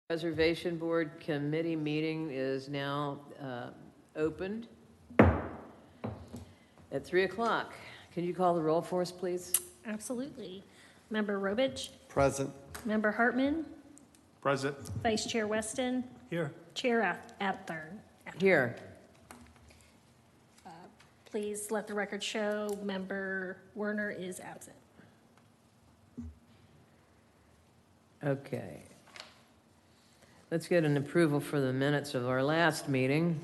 Preservation Board Committee meeting is now opened at 3 o'clock. Can you call the roll for us, please? Absolutely. Member Robich? Present. Member Hartman? Present. Vice Chair Weston? Here. Chair Athern? Here. Please let the record show Member Werner is absent. Okay. Let's get an approval for the minutes of our last meeting,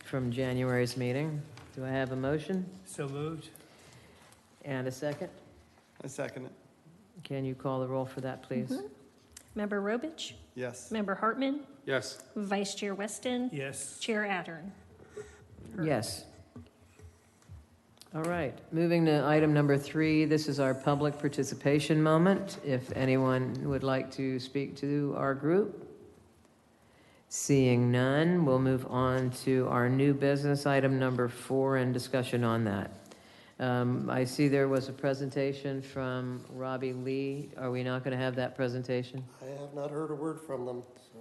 from January's meeting. Do I have a motion? So moved. And a second? I second it. Can you call the roll for that, please? Member Robich? Yes. Member Hartman? Yes. Vice Chair Weston? Yes. Chair Athern? Yes. All right, moving to item number 3. This is our public participation moment. If anyone would like to speak to our group. Seeing none, we'll move on to our new business, item number 4, and discussion on that. I see there was a presentation from Robbie Lee. Are we not going to have that presentation? I have not heard a word from them, so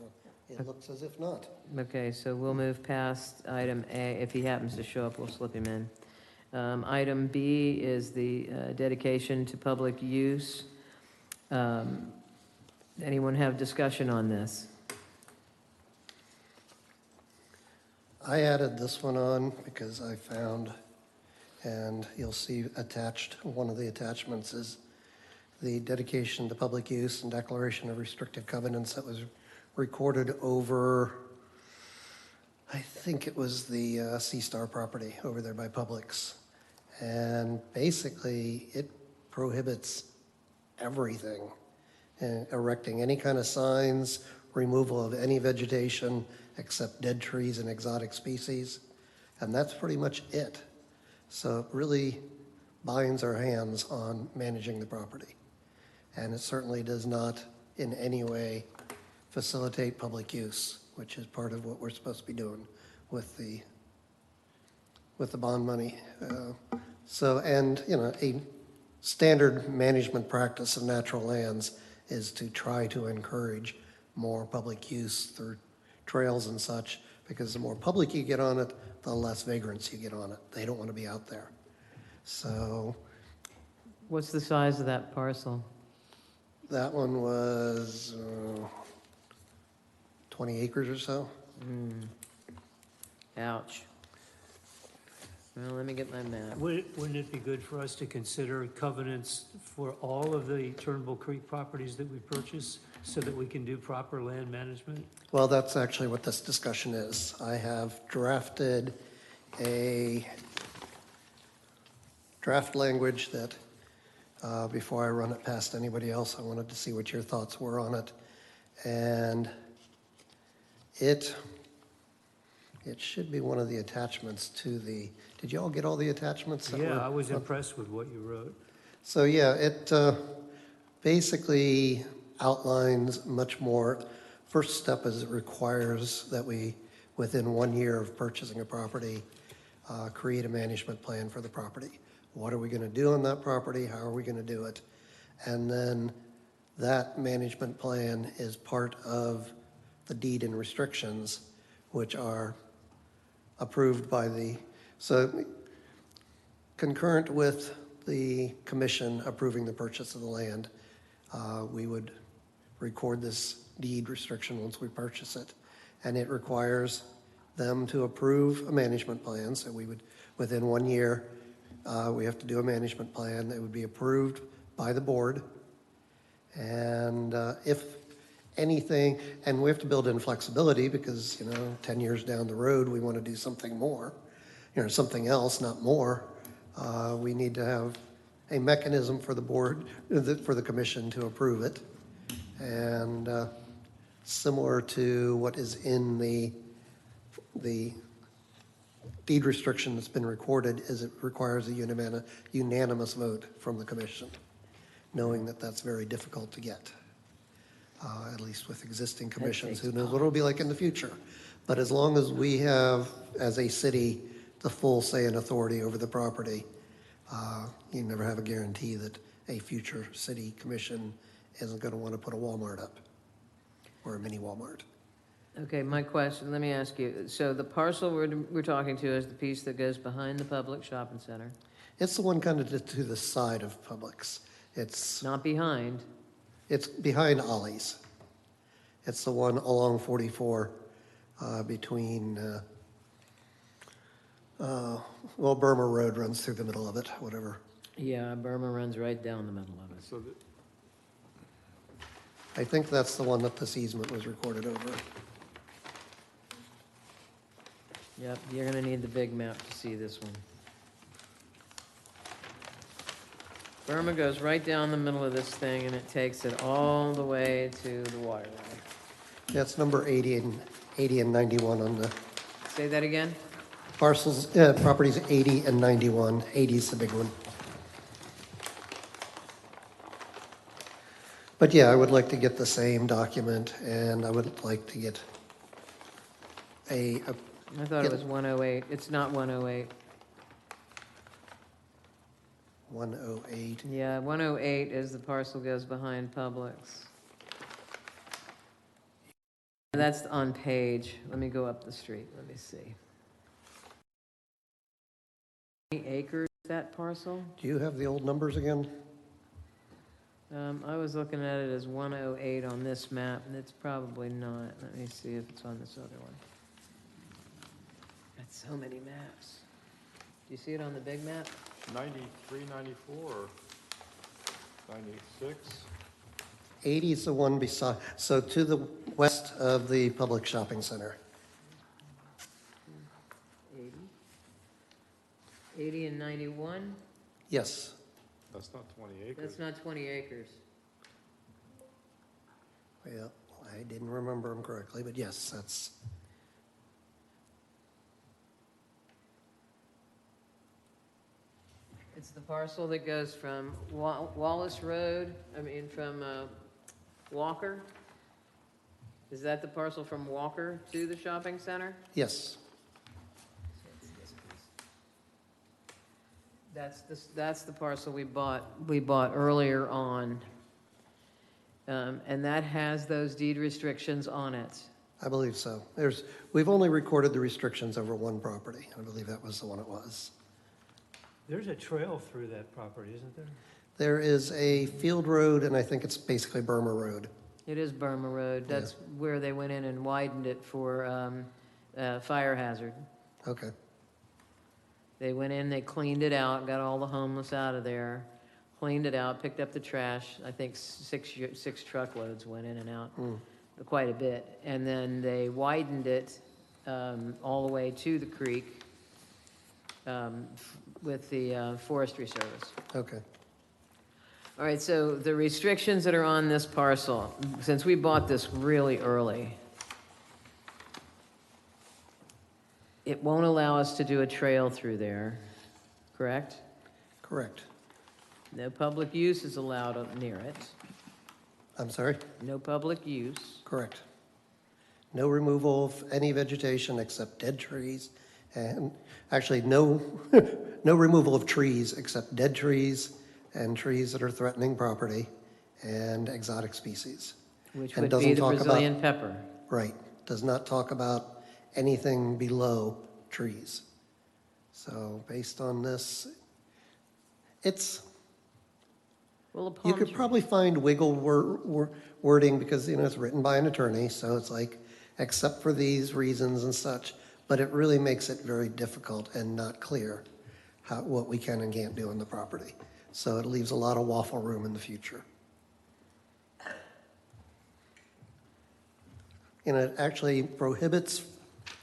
it looks as if not. Okay, so we'll move past item A. If he happens to show up, we'll slip him in. Item B is the dedication to public use. Anyone have discussion on this? I added this one on because I found, and you'll see attached, one of the attachments is the dedication to public use and declaration of restrictive covenants that was recorded over, I think it was the C-Star property over there by Publix. And basically, it prohibits everything, erecting any kind of signs, removal of any vegetation except dead trees and exotic species. And that's pretty much it. So it really binds our hands on managing the property. And it certainly does not in any way facilitate public use, which is part of what we're supposed to be doing with the bond money. And a standard management practice of natural lands is to try to encourage more public use through trails and such, because the more public you get on it, the less vagrants you get on it. They don't want to be out there. So What's the size of that parcel? that one was 20 acres or so. Ouch. Well, let me get my map. Wouldn't it be good for us to consider covenants for all of the Turnbull Creek properties that we purchase so that we can do proper land management? Well, that's actually what this discussion is. I have drafted a draft language that before I run it past anybody else, I wanted to see what your thoughts were on it. And it should be one of the attachments to the, did you all get all the attachments? Yeah, I was impressed with what you wrote. So yeah, it basically outlines much more. First step is it requires that we, within 1 year of purchasing a property, create a management plan for the property. What are we going to do on that property? How are we going to do it? And then that management plan is part of the deed and restrictions, which are approved by so concurrent with the commission approving the purchase of the land, we would record this deed restriction once we purchase it. And it requires them to approve a management plan. So we would, within 1 year, we have to do a management plan that would be approved by the board. And if anything, and we have to build in flexibility because, 10 years down the road, we want to do something more, something else, not more. We need to have a mechanism for the board, for the commission to approve it. And similar to what is in the deed restriction that's been recorded, is it requires a unanimous vote from the commission, knowing that that's very difficult to get. At least with existing commissions. Who knows what it'll be like in the future. But as long as we have, as a city, the full say and authority over the property, you never have a guarantee that a future city commission isn't going to want to put a Walmart up. or a mini Walmart. Okay, my question, let me ask you, so the parcel we're talking to is the piece that goes behind the public shopping center, It's the one kind of to the side of Publix. It's not behind? behind Ollie's. It's the one along 44 between, well, Burma Road runs through the middle of it, whatever. Yeah, Burma runs right down the middle of it. So that, I think that's the one that this easement was recorded over. Yep, you're gonna need the big map to see this one. Burma goes right down the middle of this thing, and it takes it all the way to the water line. That's number 80 and 91 on the Say that again? parcels, properties 80 and 91. 80 is the big one. But yeah, I would like to get the same document, and I would like to get a I thought it was 108. It's not 108. 108. Yeah, 108 is the parcel goes behind Publix. That's on page, let me go up the street, let me see. How many acres, that parcel? Do you have the old numbers again? I was looking at it as 108 on this map, and it's probably not. Let me see if it's on this other one. Got so many maps. Do you see it on the big map? 93, 94, 96. 80 is the one beside, so to the west of the public shopping center. 80? 80 and 91? Yes. That's not 20 acres. That's not 20 acres. Yeah, I didn't remember them correctly, but yes, that's, It's the parcel that goes from Wallace Road, from Walker? Is that the parcel from Walker to the shopping center? yes. That's the parcel we bought earlier on. And that has those deed restrictions on it. I believe so. We've only recorded the restrictions over one property. I believe that was the one it was. There's a trail through that property, isn't there? There is a field road, and I think it's basically Burma Road. It is Burma Road. That's where they went in and widened it for fire hazard. Okay, They went in, they cleaned it out, got all the homeless out of there, cleaned it out, picked up the trash. I think six truckloads went in and out, quite a bit. And then they widened it all the way to the creek with the Forestry Service. okay. All right, so the restrictions that are on this parcel, since we bought this really early, it won't allow us to do a trail through there, correct? Correct. No public use is allowed near it. I'm sorry? No public use. Correct. No removal of any vegetation except dead trees, and actually no, no removal of trees except dead trees and trees that are threatening property and exotic species. Which And would doesn't be the talk about- Brazilian pepper. Right, does not talk about anything below trees. So based on this, it's, Well, a you palm could tree. probably find wiggle wording because, it's written by an attorney, so it's like, except for these reasons and such, but it really makes it very difficult and not clear what we can and can't do on the property. So it leaves a lot of waffle room in the future. And it actually prohibits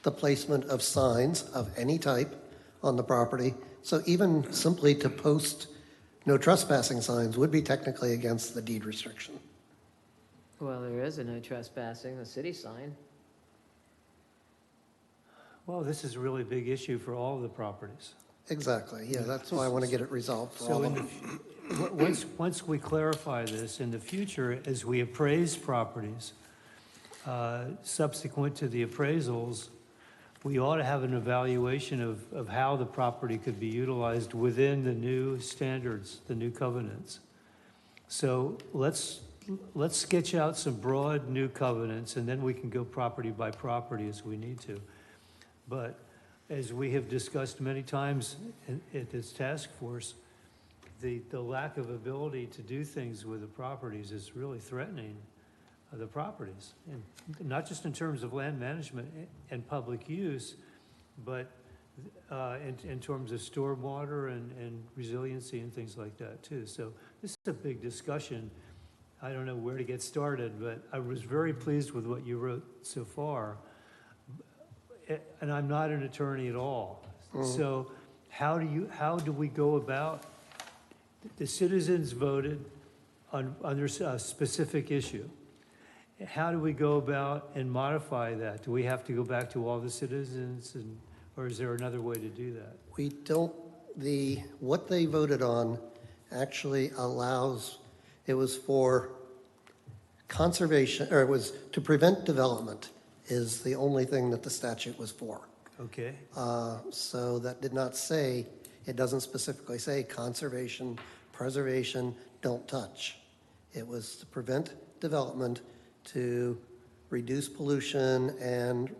the placement of signs of any type on the property. So even simply to post no trespassing signs would be technically against the deed restriction. Well, there is a no trespassing, the city sign. Well, this is a really big issue for all of the properties. Exactly, yeah, that's why I want to get it resolved for So all in of the, them. once we clarify this, in the future, as we appraise properties, subsequent to the appraisals, we ought to have an evaluation of how the property could be utilized within the new standards, the new covenants. So let's let's sketch out some broad new covenants, and then we can go property by property as we need to. But as we have discussed many times at this task force, the lack of ability to do things with the properties is really threatening the properties. And not just in terms of land management and public use, but in terms of stormwater and resiliency and things like that too. So this is a big discussion. I don't know where to get started, but I was very pleased with what you wrote so far. And I'm not an attorney at all. So how do we go about, the citizens voted on a specific issue. How do we go about and modify that? Do we have to go back to all the citizens, or is there another way to do that? We don't, what they voted on actually allows, it was for conservation, or it was to prevent development is the only thing that the statute was for. Okay, So that did not say, it doesn't specifically say conservation, preservation, don't touch. It was to prevent development, to reduce pollution and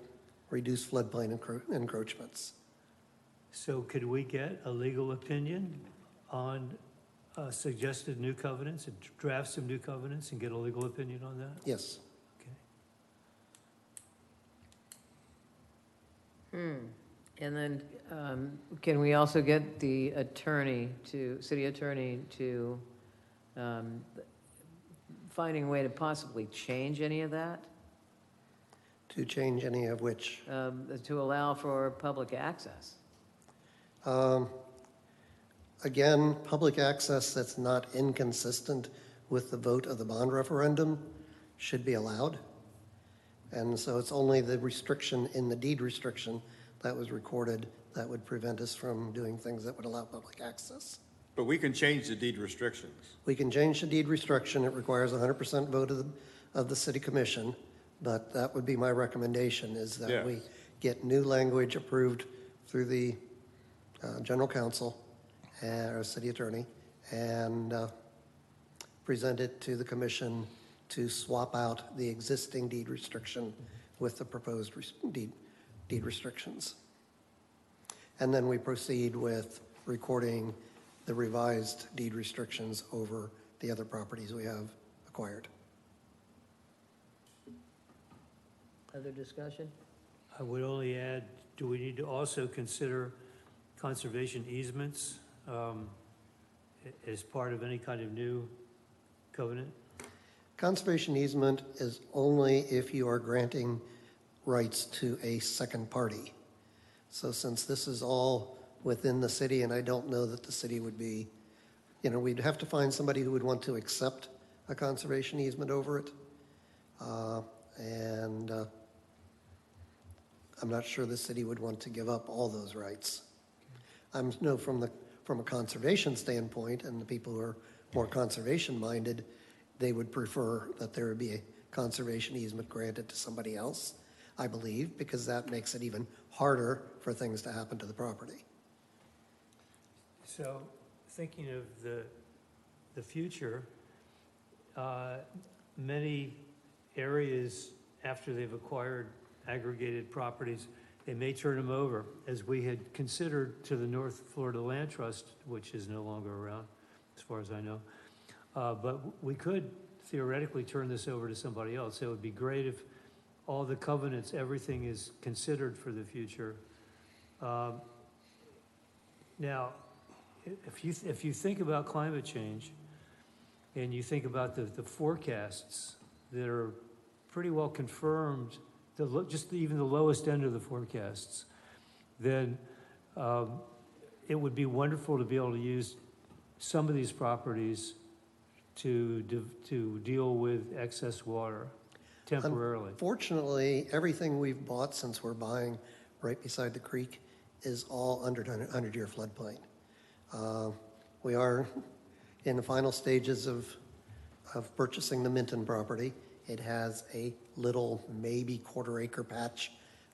reduce floodplain encroachments. so could we get a legal opinion on suggested new covenants, and draft some new covenants and get a legal opinion on that? Yes. Okay. And then, can we also get the city attorney to, finding a way to possibly change any of that? To change any of which, To allow for public access? again, public access that's not inconsistent with the vote of the bond referendum should be allowed. And so it's only the restriction in the deed restriction that was recorded that would prevent us from doing things that would allow public access. But we can change the deed restrictions. We can change the deed restriction. It requires 100% vote of the city commission, but that would be my recommendation, is that Yes. we get new language approved through the general counsel or city attorney and present it to the commission to swap out the existing deed restriction with the proposed deed restrictions. And then we proceed with recording the revised deed restrictions over the other properties we have acquired. Other discussion? I would only add, do we need to also consider conservation easements as part of any kind of new covenant? Conservation easement is only if you are granting rights to a second party. So since this is all within the city, and I don't know that the city would be, we'd have to find somebody who would want to accept a conservation easement over it. And I'm not sure the city would want to give up all those rights. From a conservation standpoint, and the people who are more conservation-minded, they would prefer that there would be a conservation easement granted to somebody else, I believe, because that makes it even harder for things to happen to the property. So, thinking of the future, many areas, after they've acquired aggregated properties, they may turn them over, as we had considered to the North Florida Land Trust, which is no longer around, as far as I know. But we could theoretically turn this over to somebody else. It would be great if all the covenants, everything is considered for the future. Now, if you think about climate change, and you think about the forecasts that are pretty well confirmed, even the lowest end of the forecasts, then it would be wonderful to be able to use some of these properties to deal with excess water temporarily. Unfortunately, everything we've bought since we're buying right beside the creek is all under 100-year floodplain. We are in the final stages of purchasing the Minton property. It has a little, maybe quarter-acre patch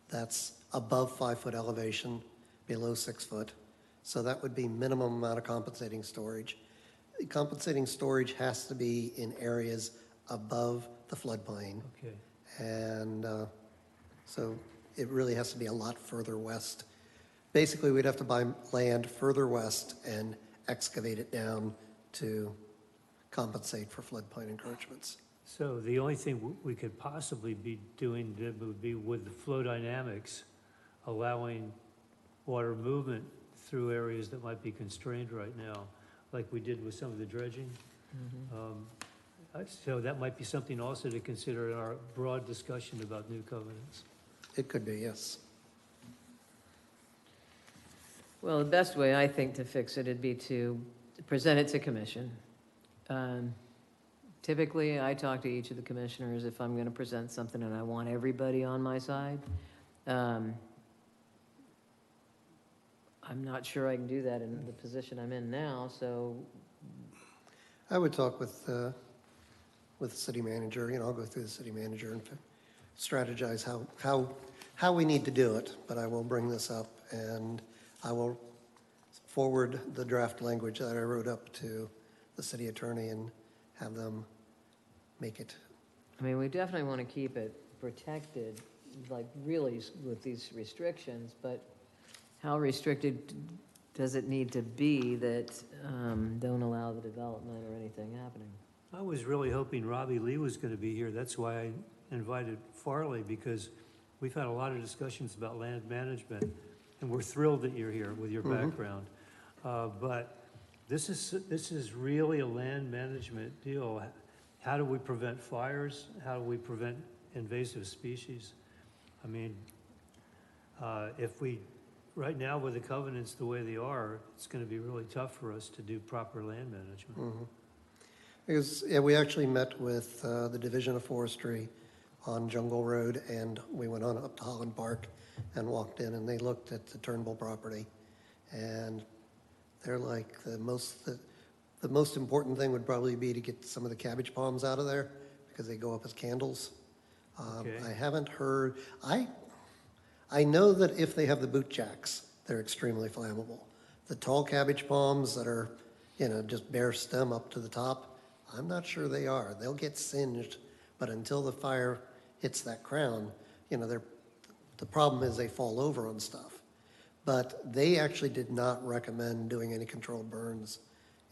that's above 5-foot elevation, below 6 foot. So that would be minimum amount of compensating storage. The compensating storage has to be in areas above the floodplain. Okay. And so it really has to be a lot further west. Basically, we'd have to buy land further west and excavate it down to compensate for floodplain encroachments. So the only thing we could possibly be doing that would be with the flow dynamics, allowing water movement through areas that might be constrained right now, like we did with some of the dredging. So that might be something also to consider in our broad discussion about new covenants. It could be, yes. Well, the best way, I think, to fix it would be to present it to commission. Typically, I talk to each of the commissioners if I'm going to present something and I want everybody on my side. I'm not sure I can do that in the position I'm in now, so, I would talk with the city manager, I'll go through the city manager and strategize how we need to do it, but I will bring this up and I will forward the draft language that I wrote up to the city attorney and have them make it. I mean, we definitely want to keep it protected, like really with these restrictions, but how restricted does it need to be that don't allow the development or anything happening? I was really hoping Robbie Lee was going to be here. That's why I invited Farley, because we've had a lot of discussions about land management, and we're thrilled that you're here with your background. But this is really a land management deal. How do we prevent fires? How do we prevent invasive species? I mean, right now with the covenants the way they are, it's going to be really tough for us to do proper land management. Because, we actually met with the Division of Forestry on Jungle Road, and we went on up to Holland Park and walked in, and they looked at the Turnbull property. And they're like, the most important thing would probably be to get some of the cabbage palms out of there, because they go up as candles. Okay. I haven't heard, I know that if they have the boot jacks, they're extremely flammable. The tall cabbage palms that are, just bare stem up to the top, I'm not sure they are. They'll get singed, but until the fire hits that crown, the problem is they fall over on stuff. But they actually did not recommend doing any controlled burns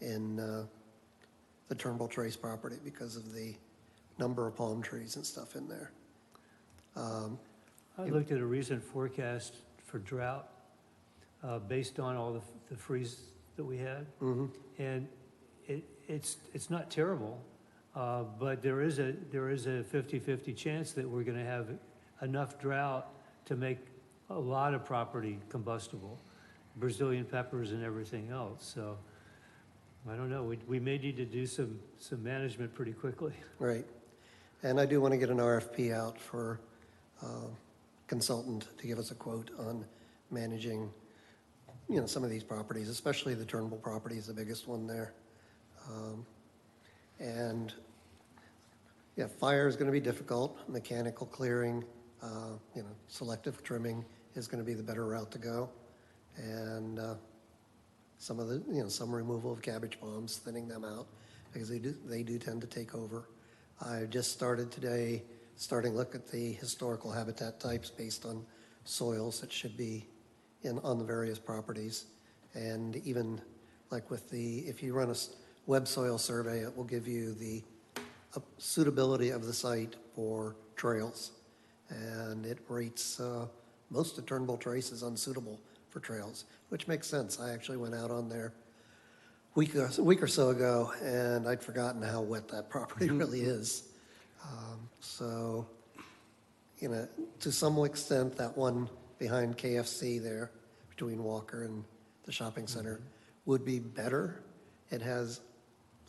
in the Turnbull Trace property because of the number of palm trees and stuff in there. I looked at a recent forecast for drought based on all the freeze that we had. And it's not terrible, but there is a 50-50 chance that we're going to have enough drought to make a lot of property combustible, Brazilian peppers and everything else. So I don't know. We may need to do some management pretty quickly. Right. And I do want to get an RFP out for consultant to give us a quote on managing, some of these properties, especially the Turnbull property is the biggest one there. And fire is going to be difficult. Mechanical clearing, selective trimming is going to be the better route to go. And some of the, some removal of cabbage palms, thinning them out, because they do tend to take over. I just started today, starting to look at the historical habitat types based on soils that should be on the various properties. And even like with if you run a web soil survey, it will give you the suitability of the site for trails. And it rates most of Turnbull Trace as unsuitable for trails, which makes sense. I actually went out on there a week or so ago, and I'd forgotten how wet that property really is. So, to some extent, that one behind KFC there, between Walker and the shopping center, would be better. It has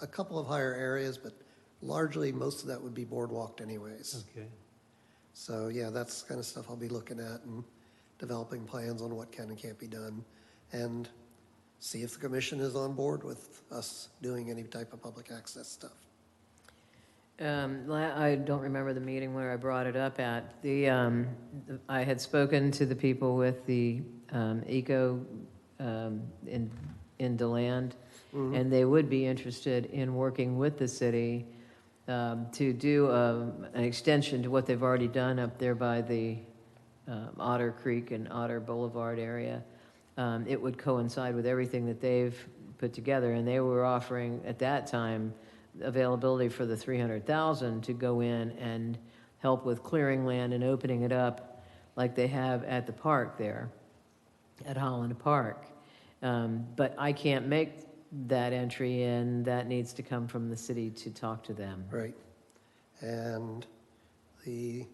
a couple of higher areas, but largely most of that would be boardwalked anyways. Okay. So, that's the kind of stuff I'll be looking at and developing plans on what can and can't be done, and see if the commission is on board with us doing any type of public access stuff. I don't remember the meeting where I brought it up at. I had spoken to the people with the eco in DeLand, and they would be interested in working with the city to do an extension to what they've already done up there by the Otter Creek and Otter Boulevard area. It would coincide with everything that they've put together, and they were offering at that time availability for the 300,000 to go in and help with clearing land and opening it up like they have at the park there, at Holland Park. But I can't make that entry in. That needs to come from the city to talk to them. Right. And the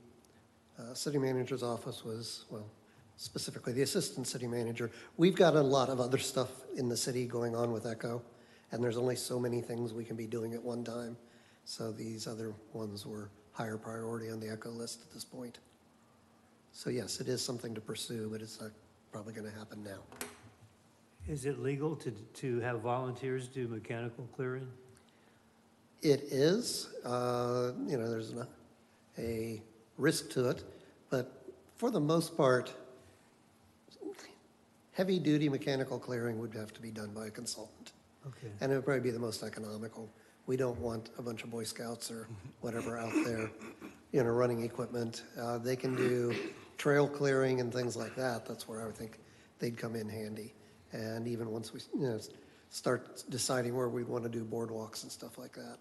city manager's office was, well, specifically the assistant city manager. We've got a lot of other stuff in the city going on with Echo, and there's only so many things we can be doing at one time. So these other ones were higher priority on the Echo list at this point. So yes, it is something to pursue, but it's not probably going to happen now. Is it legal to have volunteers do mechanical clearing? It is, there's a risk to it, but for the most part, heavy-duty mechanical clearing would have to be done by a consultant. Okay. And it would probably be the most economical. We don't want a bunch of Boy Scouts or whatever out there, running equipment. They can do trail clearing and things like that. That's where I would think they'd come in handy. And even once we, start deciding where we want to do boardwalks and stuff like that.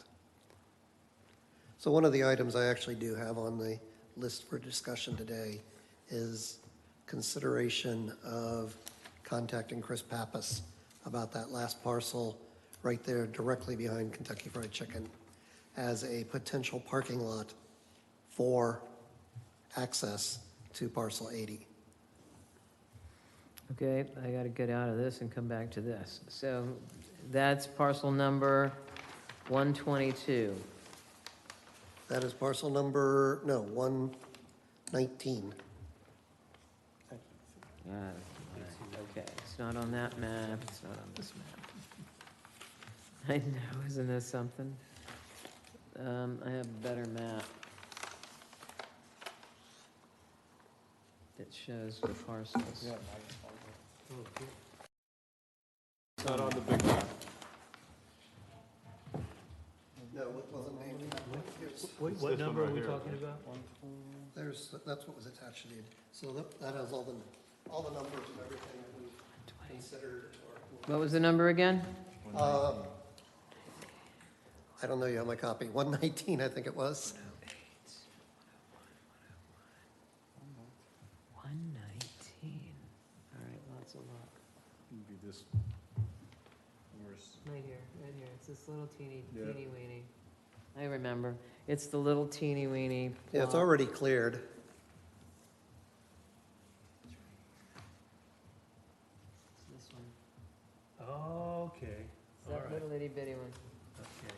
So one of the items I actually do have on the list for discussion today is consideration of contacting Chris Pappas about that last parcel right there directly behind Kentucky Fried Chicken as a potential parking lot for access to parcel 80. Okay, I got to get out of this and come back to this. So that's parcel number 122. That is parcel number, 119. Okay, it's not on that map, it's not on this map. I know, isn't this something? I have a better map that shows the parcels. It's not on the big map. No, it wasn't named. What number right are we here. talking about? That's what was attached to the, so that has all the numbers and everything that we've considered. What was the number again? I don't know, you have my copy, 119, I think it was. 119. All right, lots of luck. It'd be this, where's, Right here, it's this little teeny Yeah. weeny. I remember, it's the little teeny weeny. Yeah, it's plot. already cleared. This one. Okay, It's all that right, little itty bitty one. okay.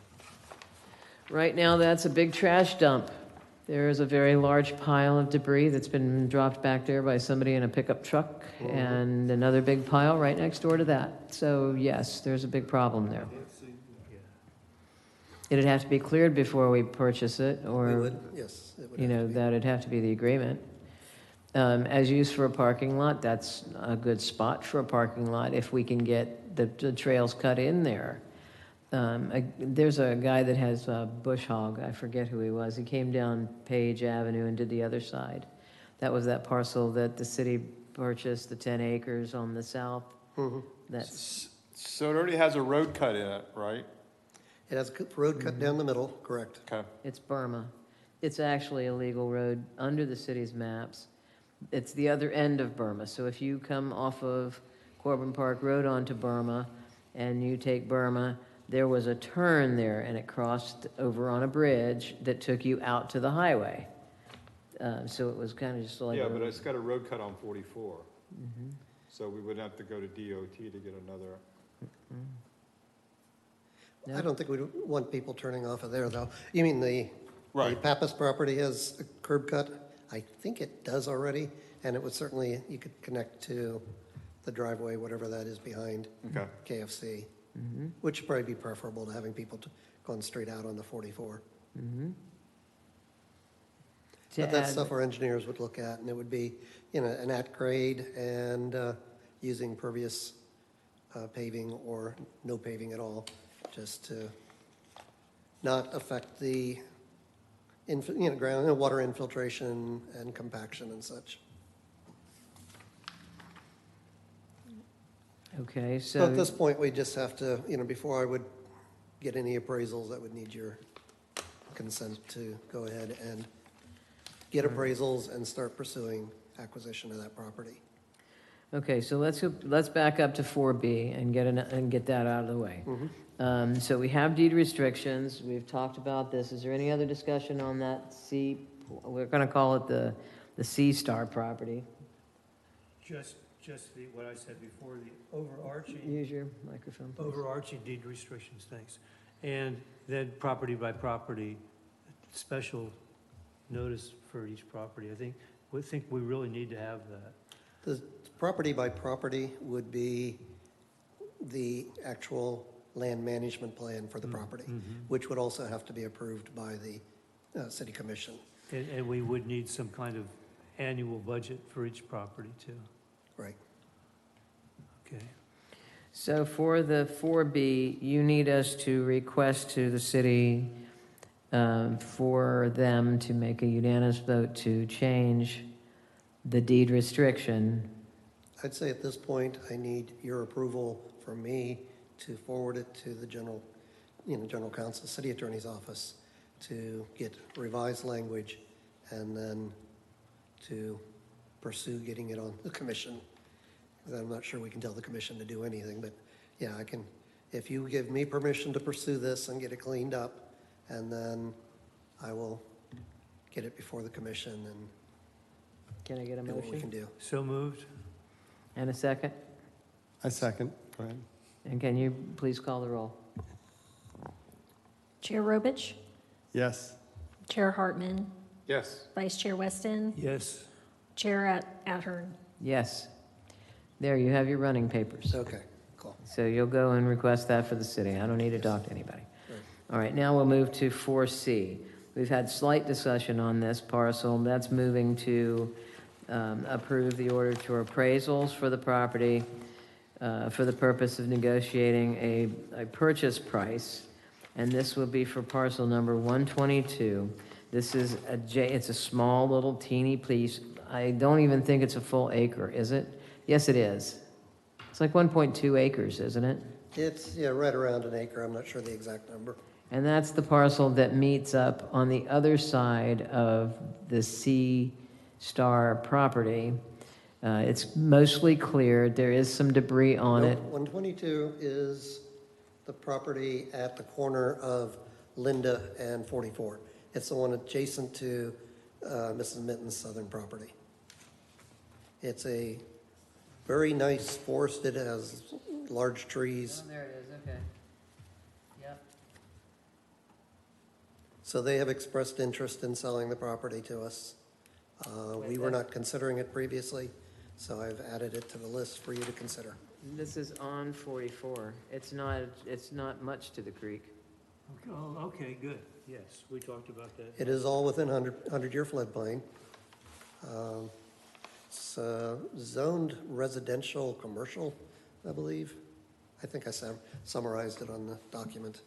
Right now, that's a big trash dump. There is a very large pile of debris that's been dropped back there by somebody in a pickup truck, and another big pile right next door to that. So yes, there's a big problem there. Yeah. It'd have to be cleared before we purchase it, We or, would, yes, it would have to be. that'd have to be the agreement. As used for a parking lot, that's a good spot for a parking lot if we can get the trails cut in there. There's a guy that has a bush hog, I forget who he was. He came down Page Avenue and did the other side. That was that parcel that the city purchased, the 10 acres on the south. Mhm. That's, So it already has a road cut in it, right? It has a road cut down the middle, correct. Okay. it's Burma. It's actually a legal road under the city's maps. It's the other end of Burma. So if you come off of Corbin Park Road onto Burma and you take Burma, there was a turn there and it crossed over on a bridge that took you out to the highway. So it was kind of just like Yeah, a- but it's got a road cut on 44. So we would have to go to DOT to get another. I don't think we'd want people turning off of there, though. You mean the Right. Pappas property has a curb cut? I think it does already, and it would certainly, you could connect to the driveway, whatever that is behind Okay. KFC, which would probably be preferable to having people going straight out on the 44. to But that's add- stuff our engineers would look at, and it would be, an at grade and using pervious paving or no paving at all, just to not affect the, ground, water infiltration and compaction and such. Okay, So at so, this point, we just have to, before I would get any appraisals, I would need your consent to go ahead and get appraisals and start pursuing acquisition of that property. okay, so let's back up to 4B and get that out of the way. So we have deed restrictions, we've talked about this. Is there any other discussion on that we're gonna call it the C-Star property? Just what I said before, the overarching. Use your microphone, please. Overarching deed restrictions, thanks. And then property by property, special notice for each property. I think we really need to have that. The property by property would be the actual land management plan for the property, which would also have to be approved by the city commission. And we would need some kind of annual budget for each property too. Right. Okay. So for the 4B, you need us to request to the city for them to make a unanimous vote to change the deed restriction. I'd say at this point, I need your approval from me to forward it to the general counsel, city attorney's office, to get revised language and then to pursue getting it on the commission. Because I'm not sure we can tell the commission to do anything, but yeah, I can, if you give me permission to pursue this and get it cleaned up, and then I will get it before the commission and Can I get a do what we can motion? do. So moved? And a second? I second. Go ahead. And can you please call the roll? Chair Robich, Yes. Chair Hartman, Yes. Vice Chair Weston, Yes. Chair Ahern. Yes. There, you have your running papers. Okay, cool. So you'll go and request that for the city. I don't need to talk to anybody. Right. All right, now we'll move to 4C. We've had slight discussion on this parcel. That's moving to approve the order to appraisals for the property for the purpose of negotiating a purchase price. And this will be for parcel number 122. This is it's a small little teeny piece. I don't even think it's a full acre, is it? Yes, it is. It's like 1.2 acres, isn't it? It's, yeah, right around an acre. I'm not sure the exact number. And that's the parcel that meets up on the other side of the C-Star property. It's mostly cleared. There is some debris on Nope, it. 122 is the property at the corner of Linda and 44. It's the one adjacent to Mrs. Mitten's southern property. It's a very nice forest. It has large trees. There it is, okay. Yep. So they have expressed interest in selling the property to us. We were not considering it previously, so I've added it to the list for you to consider. This is on 44. It's not much to the creek. Oh, okay, good. Yes, we talked about that. It is all within 100-year floodplain. It's zoned residential, commercial, I believe. I think I summarized it on the document.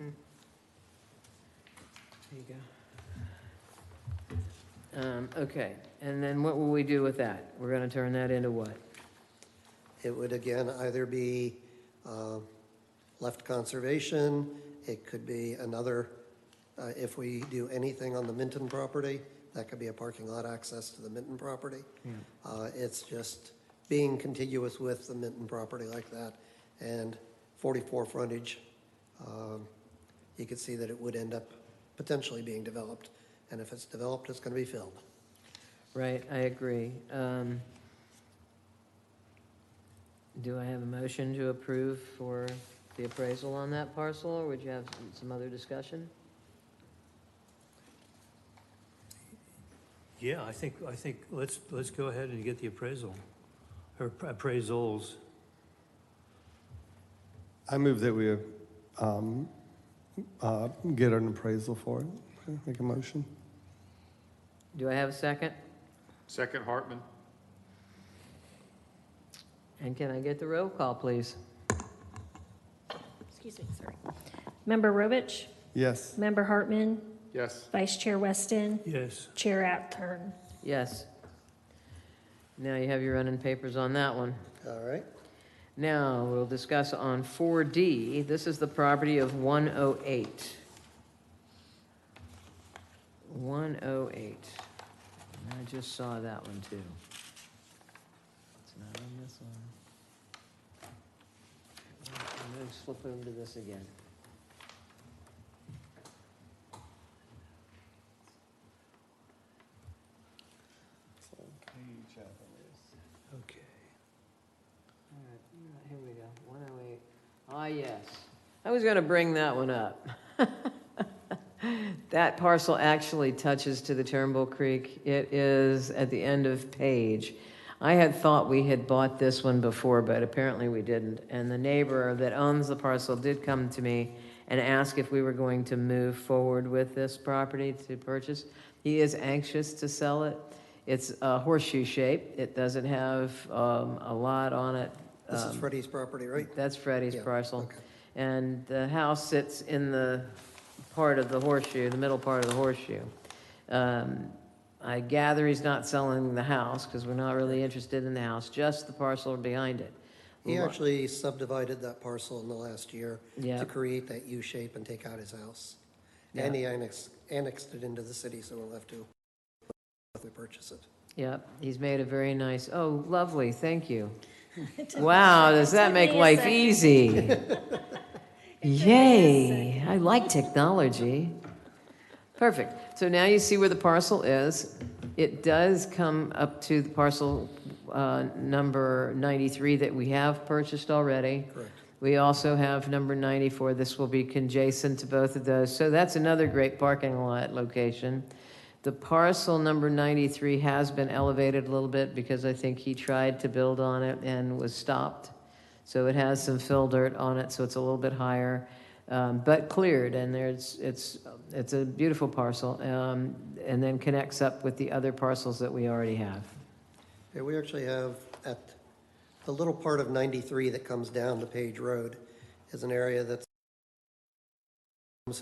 There you go. Okay, and then what will we do with that? We're gonna turn that into what? It would again either be left conservation, it could be another, if we do anything on the Minton property, that could be a parking lot access to the Minton property. It's just being contiguous with the Minton property like that, and 44 frontage, you could see that it would end up potentially being developed, and if it's developed, it's going to be filled. Right, I agree. Do I have a motion to approve for the appraisal on that parcel, or would you have some other discussion? Yeah, I think let's go ahead and get the appraisal, or appraisals. I move that we get an appraisal for it. Make a motion. Do I have a second? Second, Hartman? And can I get the roll call, please? Excuse me, sorry. Member Robich, Yes. Member Hartman, Yes. Vice Chair Weston, Yes. Chair Attorn. Yes. Now you have your running papers on that one. All right. Now, we'll discuss on 4D. This is the property of 108. 108. And I just saw that one, too. It's not on this one. I'm going to flip over to this again. Okay. All right, here we go, 108. Ah, yes. I was going to bring that one up. That parcel actually touches to the Turnbull Creek. It is at the end of page. I had thought we had bought this one before, but apparently we didn't. And the neighbor that owns the parcel did come to me and ask if we were going to move forward with this property to purchase. He is anxious to sell it. It's a horseshoe shape. It doesn't have a lot on it. This is Freddie's property, right? That's Freddie's Yeah, parcel. okay. And the house sits in the part of the horseshoe, the middle part of the horseshoe. I gather he's not selling the house because we're not really interested in the house, just the parcel behind it. He actually subdivided that parcel in the last year Yeah. to create that U shape and take out his house. And he annexed it into the city, so we'll have to if we purchase it. Yep, he's made a very nice, oh, lovely, thank you. Wow, does that make life easy? Yay, I like technology. Perfect. So now you see where the parcel is. It does come up to the parcel number 93 that we have purchased already. Correct. We also have number 94. This will be conjacent to both of those. So that's another great parking lot location. The parcel number 93 has been elevated a little bit because I think he tried to build on it and was stopped. So it has some fill dirt on it, so it's a little bit higher, but cleared, and it's a beautiful parcel, and then connects up with the other parcels that we already have. Yeah, we actually have at the little part of 93 that comes down to Page Road is an area that's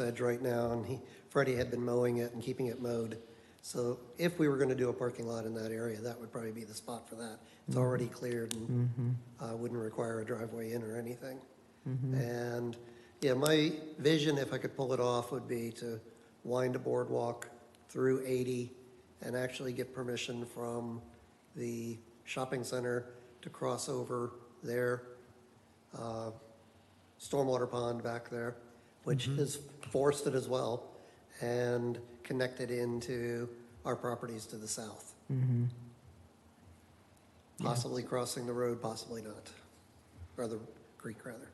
edge right now, and Freddie had been mowing it and keeping it mowed. So if we were going to do a parking lot in that area, that would probably be the spot for that. It's already cleared and wouldn't require a driveway in or anything. And yeah, my vision, if I could pull it off, would be to wind a boardwalk through 80 and actually get permission from the shopping center to cross over their stormwater pond back there, which is forested as well, and connected into our properties to the south. Possibly crossing the road, possibly not, or the creek rather.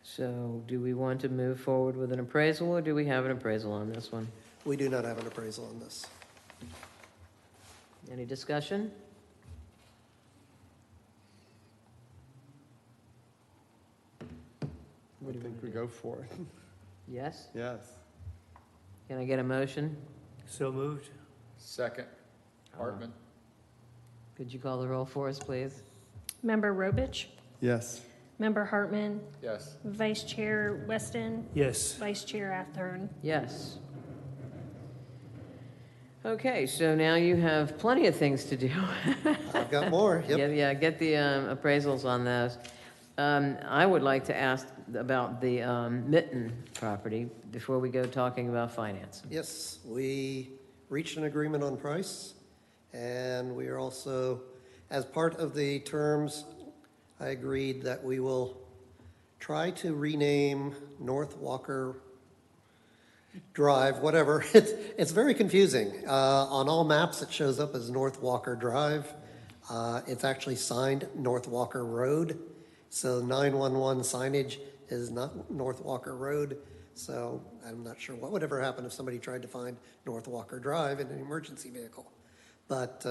So do we want to move forward with an appraisal, or do we have an appraisal on this one? We do not have an appraisal on this. Any discussion? I think we go for it. Yes? Yes. Can I get a motion? So moved? Second. Hartman. Could you call the roll for us, please? Member Robich, Yes. Member Hartman, Yes. Vice Chair Weston, Yes. Vice Chair Attorn. Yes. Okay, so now you have plenty of things to do. I've got more, yep. Yeah, get the appraisals on those. I would like to ask about the Mitten property before we go talking about finance. Yes, we reached an agreement on price, and we are also, as part of the terms, I agreed that we will try to rename North Walker Drive, whatever. It's very confusing. On all maps, it shows up as North Walker Drive. It's actually signed North Walker Road. So 911 signage is not North Walker Road. So I'm not sure what would ever happen if somebody tried to find North Walker Drive in an emergency vehicle. But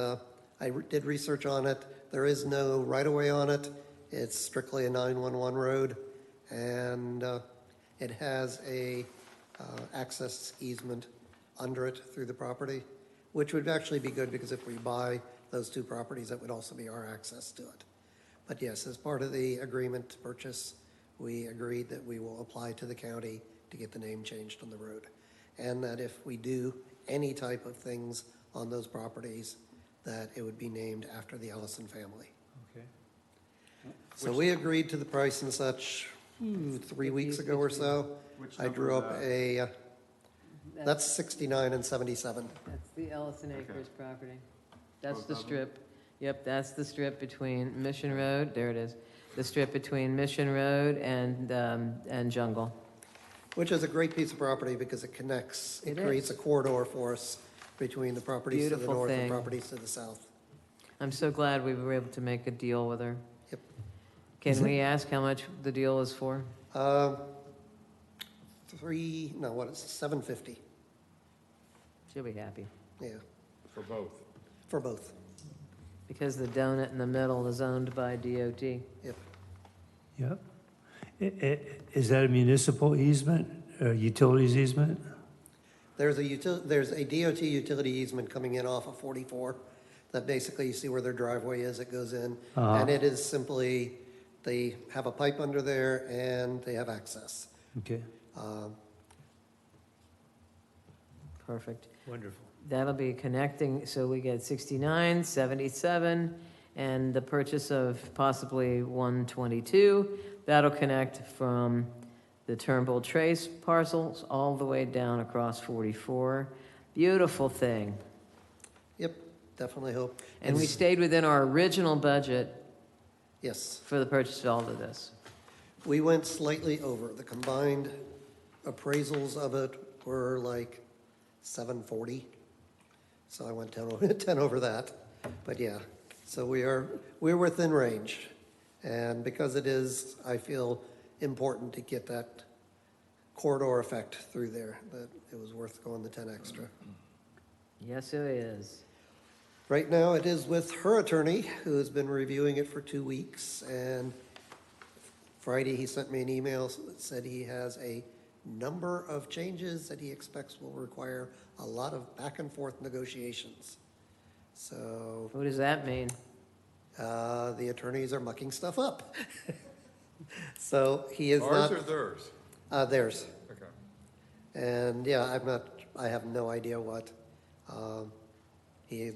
I did research on it. There is no right-of-way on it. It's strictly a 911 road. And it has a access easement under it through the property, which would actually be good because if we buy those two properties, that would also be our access to it. But yes, as part of the agreement to purchase, we agreed that we will apply to the county to get the name changed on the road. And that if we do any type of things on those properties, that it would be named after the Ellison family. Okay. So we agreed to the price and such 3 weeks ago or so. Which I number drew is up that? a, that's 69 and 77. That's the Ellison Acres property. That's Both the of them? strip. Yep, that's the strip between Mission Road, there it is. The strip between Mission Road and Jungle. Which is a great piece of property because it connects, it It creates is. a corridor for us between the properties to the Beautiful north and thing. properties to the south. I'm so glad we were able to make a deal with her. Yep. Can we ask how much the deal is for? $750, She'll be happy, yeah, For both. for both, because the donut in the middle is owned by DOT. yep. Yep. Is that a municipal easement, utilities easement? There's a DOT utility easement coming in off of 44, that basically you see where their driveway is, it goes in. Uh-huh. And it is simply, they have a pipe under there and they have access. Okay, Perfect. wonderful. That'll be connecting, so we get 69, 77, and the purchase of possibly 122. That'll connect from the Turnbull Trace parcels all the way down across 44. Beautiful thing. Yep, definitely hope. And we It's- stayed within our original budget Yes, for the purchase of all of this. we went slightly over. The combined appraisals of it were like 740. So I went 10 over, 10 over that. But yeah, so we're within range. And because it is, I feel, important to get that corridor effect through there, that it was worth going the 10 extra. Yes, it is. Right now, it is with her attorney, who has been reviewing it for 2 weeks, and Friday, he sent me an email that said he has a number of changes that he expects will require a lot of back and forth negotiations. So, What does that mean? the attorneys are mucking stuff up. So he is Ours not, or theirs? theirs. Okay. And yeah, I have no idea what. He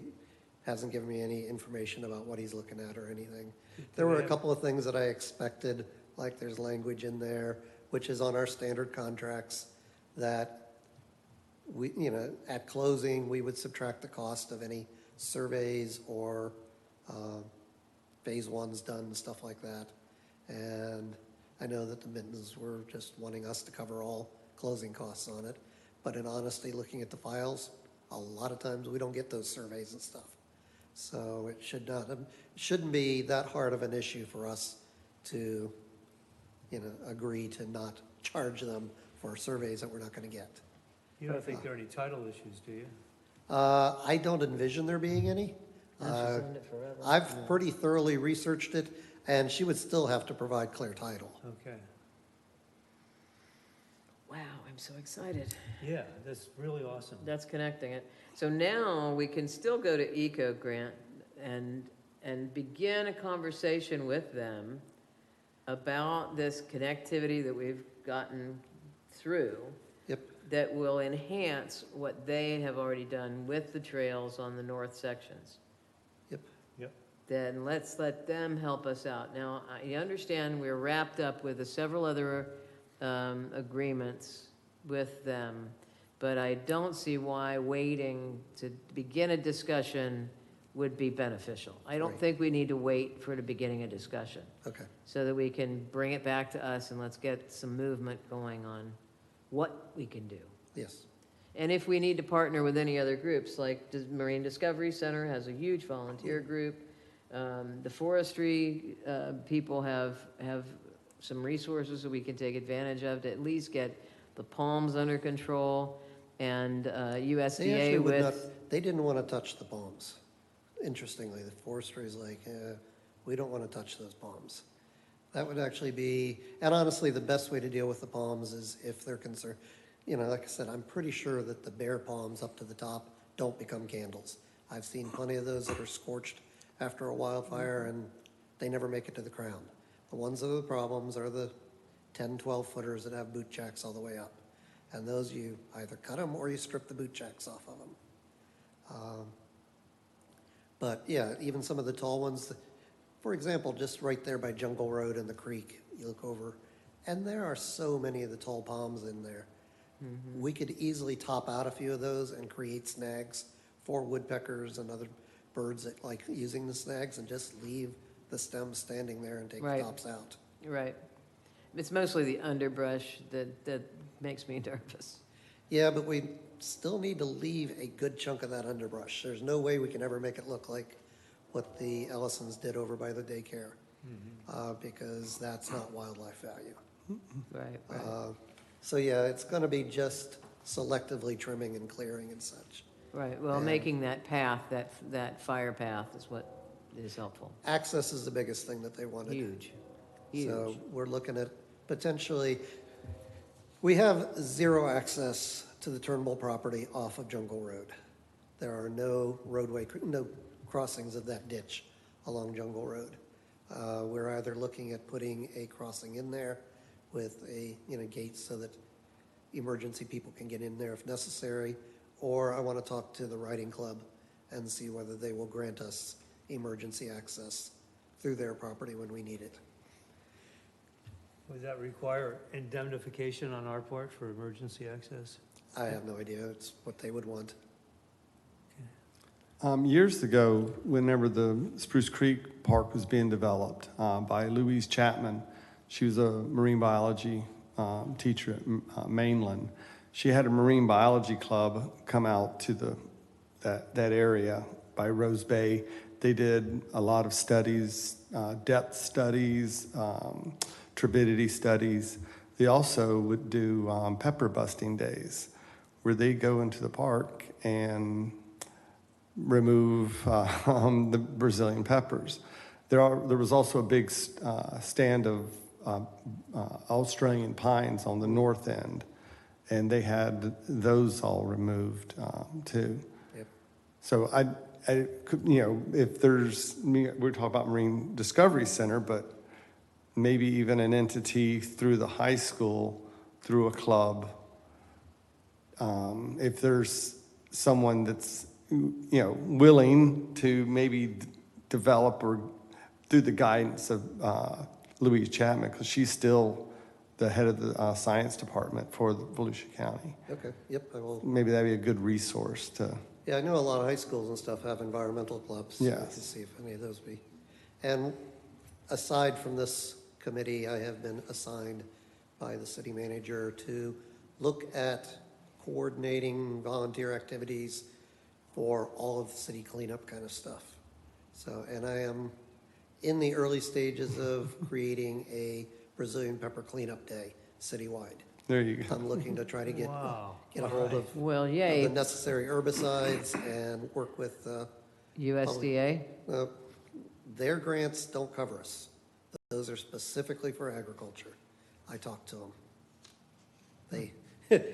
hasn't given me any information about what he's looking at or anything. There were a couple of things that I expected, like there's language in there, which is on our standard contracts, that we, at closing, we would subtract the cost of any surveys or phase ones done, stuff like that. And I know that the Mittens were just wanting us to cover all closing costs on it. But in honesty, looking at the files, a lot of times we don't get those surveys and stuff. So it shouldn't be that hard of an issue for us to, agree to not charge them for surveys that we're not going to get. You don't think there are any title issues, do you? I don't envision there being any. Now she's owned it forever. I've pretty thoroughly researched it, and she would still have to provide clear title. Okay. Wow, I'm so excited. Yeah, that's really awesome. That's connecting it. So now we can still go to Eco Grant and begin a conversation with them about this connectivity that we've gotten through Yep, that will enhance what they have already done with the trails on the north sections. yep. Yep. Then let's let them help us out. Now, I understand we're wrapped up with several other agreements with them, but I don't see why waiting to begin a discussion would be beneficial. I don't Right. think we need to wait for the beginning of discussion, Okay, so that we can bring it back to us and let's get some movement going on what we can do. yes. And if we need to partner with any other groups, like the Marine Discovery Center has a huge volunteer group. The forestry people have some resources that we can take advantage of to at least get the palms under control, and They USDA actually would not, with, they didn't want to touch the palms. Interestingly, the forestry is like, we don't want to touch those palms. That would actually be, and honestly, the best way to deal with the palms is if they're concerned. Like I said, I'm pretty sure that the bare palms up to the top don't become candles. I've seen plenty of those that are scorched after a wildfire and they never make it to the crown. The ones that are the problems are the 10, 12 footers that have boot jacks all the way up. And those you either cut them or you strip the boot jacks off of them. But yeah, even some of the tall ones, for example, just right there by Jungle Road and the creek, you look over, and there are so many of the tall palms in there. We could easily top out a few of those and create snags for woodpeckers and other birds that like using the snags, and just leave the stems standing there and take the Right. tops out. Right. It's mostly the underbrush that makes me nervous. Yeah, but we still need to leave a good chunk of that underbrush. There's no way we can ever make it look like what the Ellisons did over by the daycare, because that's not wildlife value. Right, right. So yeah, it's going to be just selectively trimming and clearing and such. Right, well, and- making that path, that fire path is what is helpful. Access is the biggest thing that they wanted. Huge, So huge. we're looking at potentially, we have zero access to the Turnbull property off of Jungle Road. There are no no crossings of that ditch along Jungle Road. We're either looking at putting a crossing in there with a, gate so that emergency people can get in there if necessary, or I want to talk to the riding club and see whether they will grant us emergency access through their property when we need it. Would that require indemnification on our part for emergency access? I have no idea. It's what they would want. Years ago, whenever the Spruce Creek Park was being developed by Louise Chapman, she was a marine biology teacher at Mainland. She had a marine biology club come out to that area by Rose Bay. They did a lot of studies, depth studies, turbidity studies. They also would do pepper busting days, where they go into the park and remove the Brazilian peppers. There was also a big stand of Australian pines on the north end, and they had those all removed too. Yep. So if we're talking about Marine Discovery Center, but maybe even an entity through the high school, through a club, if there's someone that's willing to maybe develop or through the guidance of Louise Chapman, because she's still the head of the science department for Volusia County. Okay, yep, I will. Maybe that'd be a good resource to. Yeah, I know a lot of high schools and stuff have environmental clubs. Yes. Let's see if any of those be. And aside from this committee, I have been assigned by the city manager to look at coordinating volunteer activities for all of the city cleanup kind of stuff. So, and I am in the early stages of creating a Brazilian pepper cleanup day citywide. There you go. I'm looking to try to get Wow. a hold of Well, the yay, necessary herbicides and work with, USDA, their grants don't cover us. Those are specifically for agriculture. I talked to them. They,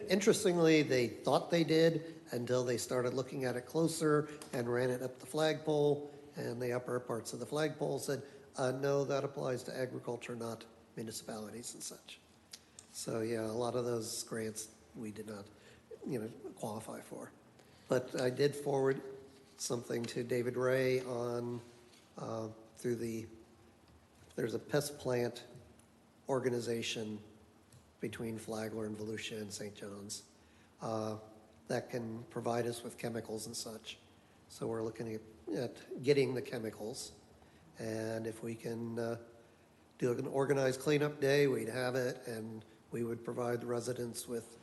interestingly, they thought they did until they started looking at it closer and ran it up the flagpole, and the upper parts of the flagpole said, no, that applies to agriculture, not municipalities and such. So yeah, a lot of those grants we did not, qualify for. But I did forward something to David Ray on, there's a pest plant organization between Flagler and Volusia and St. John's that can provide us with chemicals and such. So we're looking at getting the chemicals, and if we can do an organized cleanup day, we'd have it, and we would provide the residents with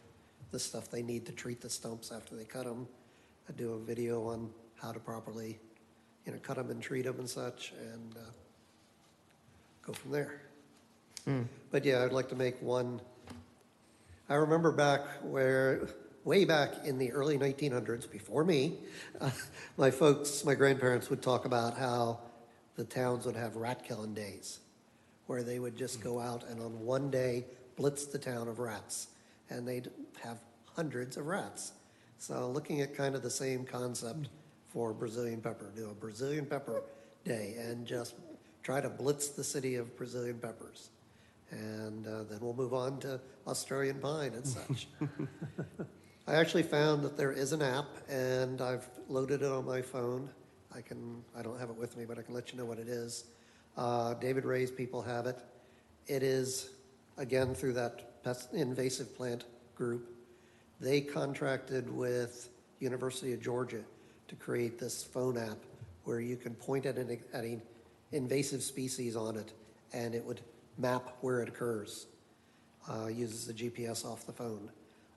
the stuff they need to treat the stumps after they cut them. I'd do a video on how to properly, cut them and treat them and such, and go from there. But yeah, I'd like to make one. I remember way back in the early 1900s, before me, my grandparents would talk about how the towns would have rat killing days, where they would just go out and on one day blitz the town of rats, and they'd have hundreds of rats. So looking at kind of the same concept for Brazilian pepper, do a Brazilian pepper day and just try to blitz the city of Brazilian peppers. And then we'll move on to Australian pine and such. I actually found that there is an app, and I've loaded it on my phone. I don't have it with me, but I can let you know what it is. David Ray's people have it. It is, again, through that invasive plant group. They contracted with University of Georgia to create this phone app where you can point at an invasive species on it, and it would map where it occurs. Uses the GPS off the phone.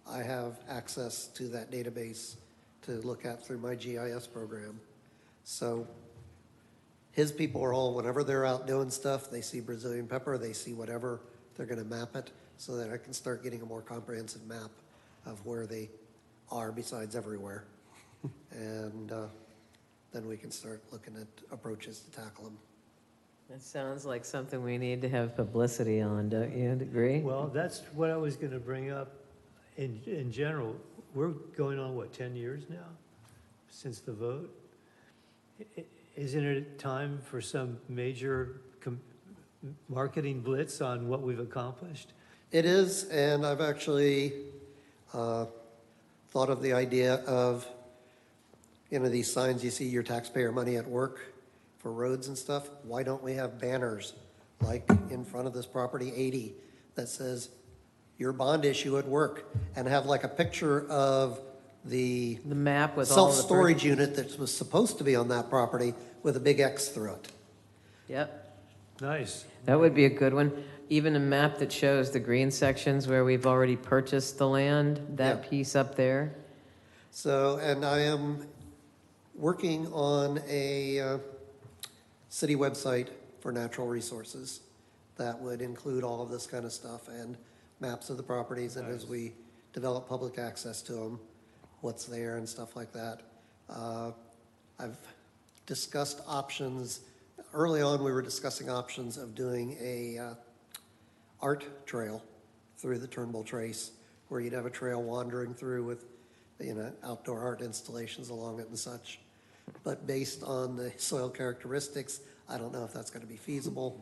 I have access to that database to look at through my GIS program. So his people are all, whenever they're out doing stuff, they see Brazilian pepper, they see whatever, they're going to map it so that I can start getting a more comprehensive map of where they are besides everywhere. And then we can start looking at approaches to tackle them. That sounds like something we need to have publicity on, don't you agree? Well, that's what I was going to bring up. In general, we're going on, what, 10 years now since the vote? Isn't it time for some major marketing blitz on what we've accomplished? It is, and I've actually thought of the idea of, these signs you see, your taxpayer money at work for roads and stuff. Why don't we have banners like in front of this property 80 that says your bond issue at work, and have like a picture of the map with all the... self-storage unit that was supposed to be on that property with a big X through it. Yep. Nice. That would be a good one. Even a map that shows the green sections where we've already purchased the land, that Yeah. piece up there. So, and I am working on a city website for natural resources that would include all of this kind of stuff and maps of the properties, and as we develop public access to them, what's there and stuff like that. I've discussed options. Early on, we were discussing options of doing a art trail through the Turnbull Trace, where you'd have a trail wandering through with, outdoor art installations along it and such. But based on the soil characteristics, I don't know if that's going to be feasible.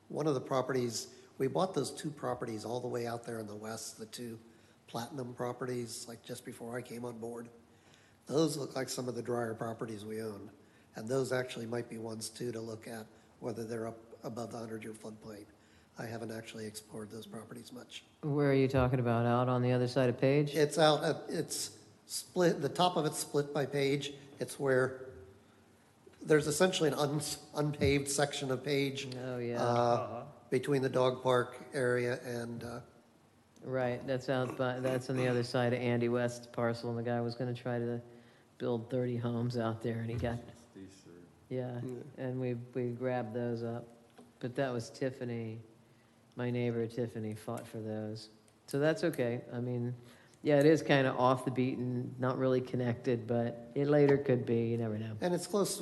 One of the properties, we bought those two properties all the way out there in the west, the two platinum properties, like just before I came on board. Those look like some of the drier properties we own. And those actually might be ones too to look at whether they're up above the 100-year floodplain. I haven't actually explored those properties much. Where are you talking about? Out on the other side of Page? It's it's split, the top of it's split by Page. It's where there's essentially an unpaved section of Page Oh, yeah. between the dog park area and, Right, that's out by, that's on the other side of Andy West's parcel, and the guy was gonna try to build 30 homes out there, and he got, These are, yeah, and we grabbed those up. But that was Tiffany, my neighbor Tiffany fought for those. So that's okay. I mean, yeah, it is kind of off the beaten, not really connected, but it later could be, you never know. and it's close.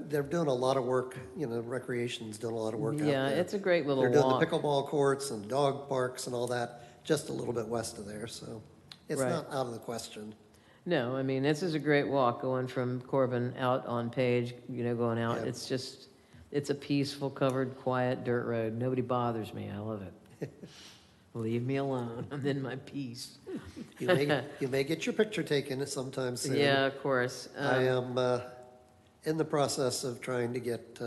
They're doing a lot of work, recreation's doing a lot of work out there. Yeah, it's a great little They're doing walk. the pickleball courts and dog parks and all that, just a little bit west of there, so it's Right. not out of the question. No, I mean, this is a great walk going from Corbin out on Page, going out. Yeah. It's just, it's a peaceful, covered, quiet dirt road. Nobody bothers me. I love it. Leave me alone. I'm in my peace. You may get your picture taken sometime soon. Yeah, of course. I am in the process of trying to get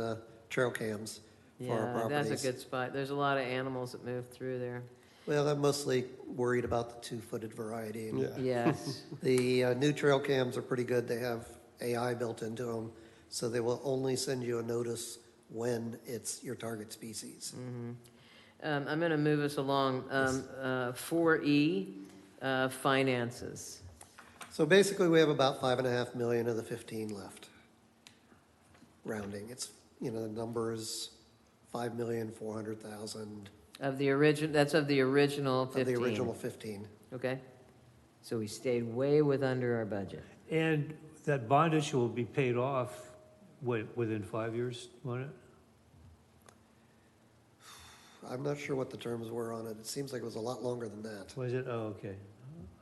trail cams for our Yeah, properties. that's a good spot. There's a lot of animals that move through there. Well, I'm mostly worried about the two-footed variety. And Yeah. Yes. the new trail cams are pretty good. They have AI built into them, so they will only send you a notice when it's your target species. I'm going to move us along. 4E, finances. So basically, we have about 5.5 million of the 15 left. Rounding, it's, the number is 5,400,000 Of the original, that's of the original of 15. the original 15. Okay. So we stayed way with under our budget. And that bond issue will be paid off, within 5 years, won't it? I'm not sure what the terms were on it. It seems like it was a lot longer than that. Was it? Oh, okay.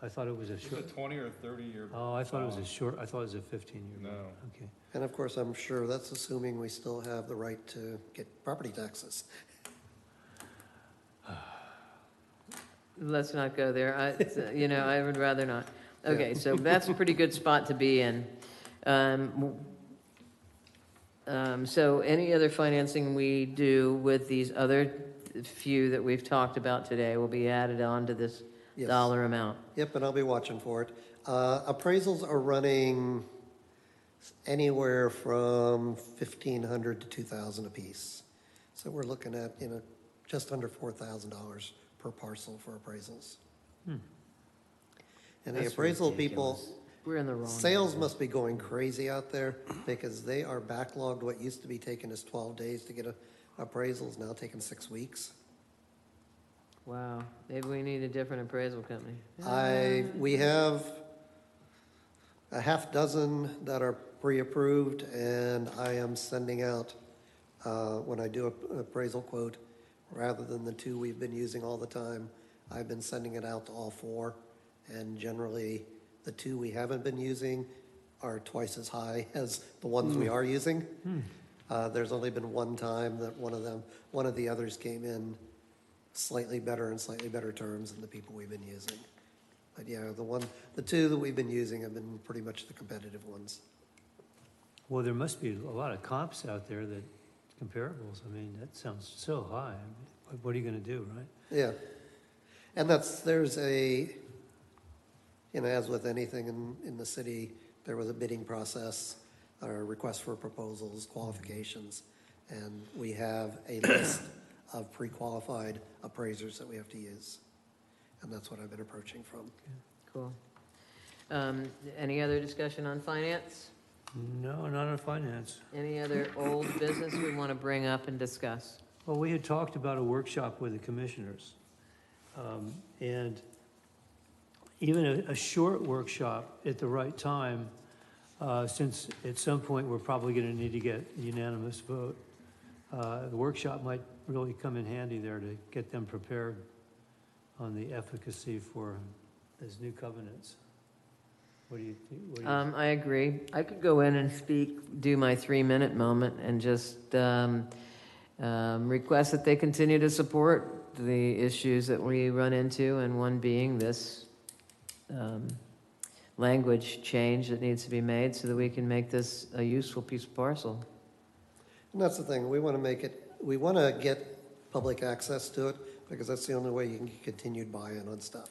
I thought it was a is short, it 20 or 30-year? oh, I thought it was a short, I thought it was a 15-year. No. Okay. And of course, I'm sure that's assuming we still have the right to get property taxes. let's not go there. I would rather not. Okay, so that's a pretty good spot to be in. So any other financing we do with these other few that we've talked about today will be added on to this Yes. dollar amount? Yep, and I'll be watching for it. Appraisals are running anywhere from 1,500 to 2,000 apiece. So we're looking at, just under $4,000 per parcel for appraisals. And the That's appraisal people, ridiculous. We're in the wrong. sales must be going crazy out there because they are backlogged. What used to be taking us 12 days to get a appraisal is now taking 6 weeks. Wow, maybe we need a different appraisal company. We have a half dozen that are pre-approved, and I am sending out, when I do an appraisal quote, rather than the 2 we've been using all the time, I've been sending it out to all 4, and generally, the 2 we haven't been using are twice as high as the ones we are using. There's only been one time that one of the others came in slightly better and slightly better terms than the people we've been using. But yeah, the 2 that we've been using have been pretty much the competitive ones. Well, there must be a lot of comps out there that, comparables, I mean, that sounds so high. I mean, what are you gonna do, right? Yeah. And there's as with anything in the city, there was a bidding process, or request for proposals, qualifications, and we have a list of pre-qualified appraisers that we have to use. And that's what I've been approaching from. Cool. Any other discussion on finance? No, not on finance. Any other old business we want to bring up and discuss? Well, we had talked about a workshop with the commissioners. And even a short workshop at the right time, since at some point we're probably going to need to get a unanimous vote, the workshop might really come in handy there to get them prepared on the efficacy for those new covenants. What do you think? I agree. I could go in and do my 3-minute moment and just request that they continue to support the issues that we run into, and one being this language change that needs to be made so that we can make this a useful piece of parcel. And that's the thing, we want to get public access to it, because that's the only way you can get continued buy-in on stuff.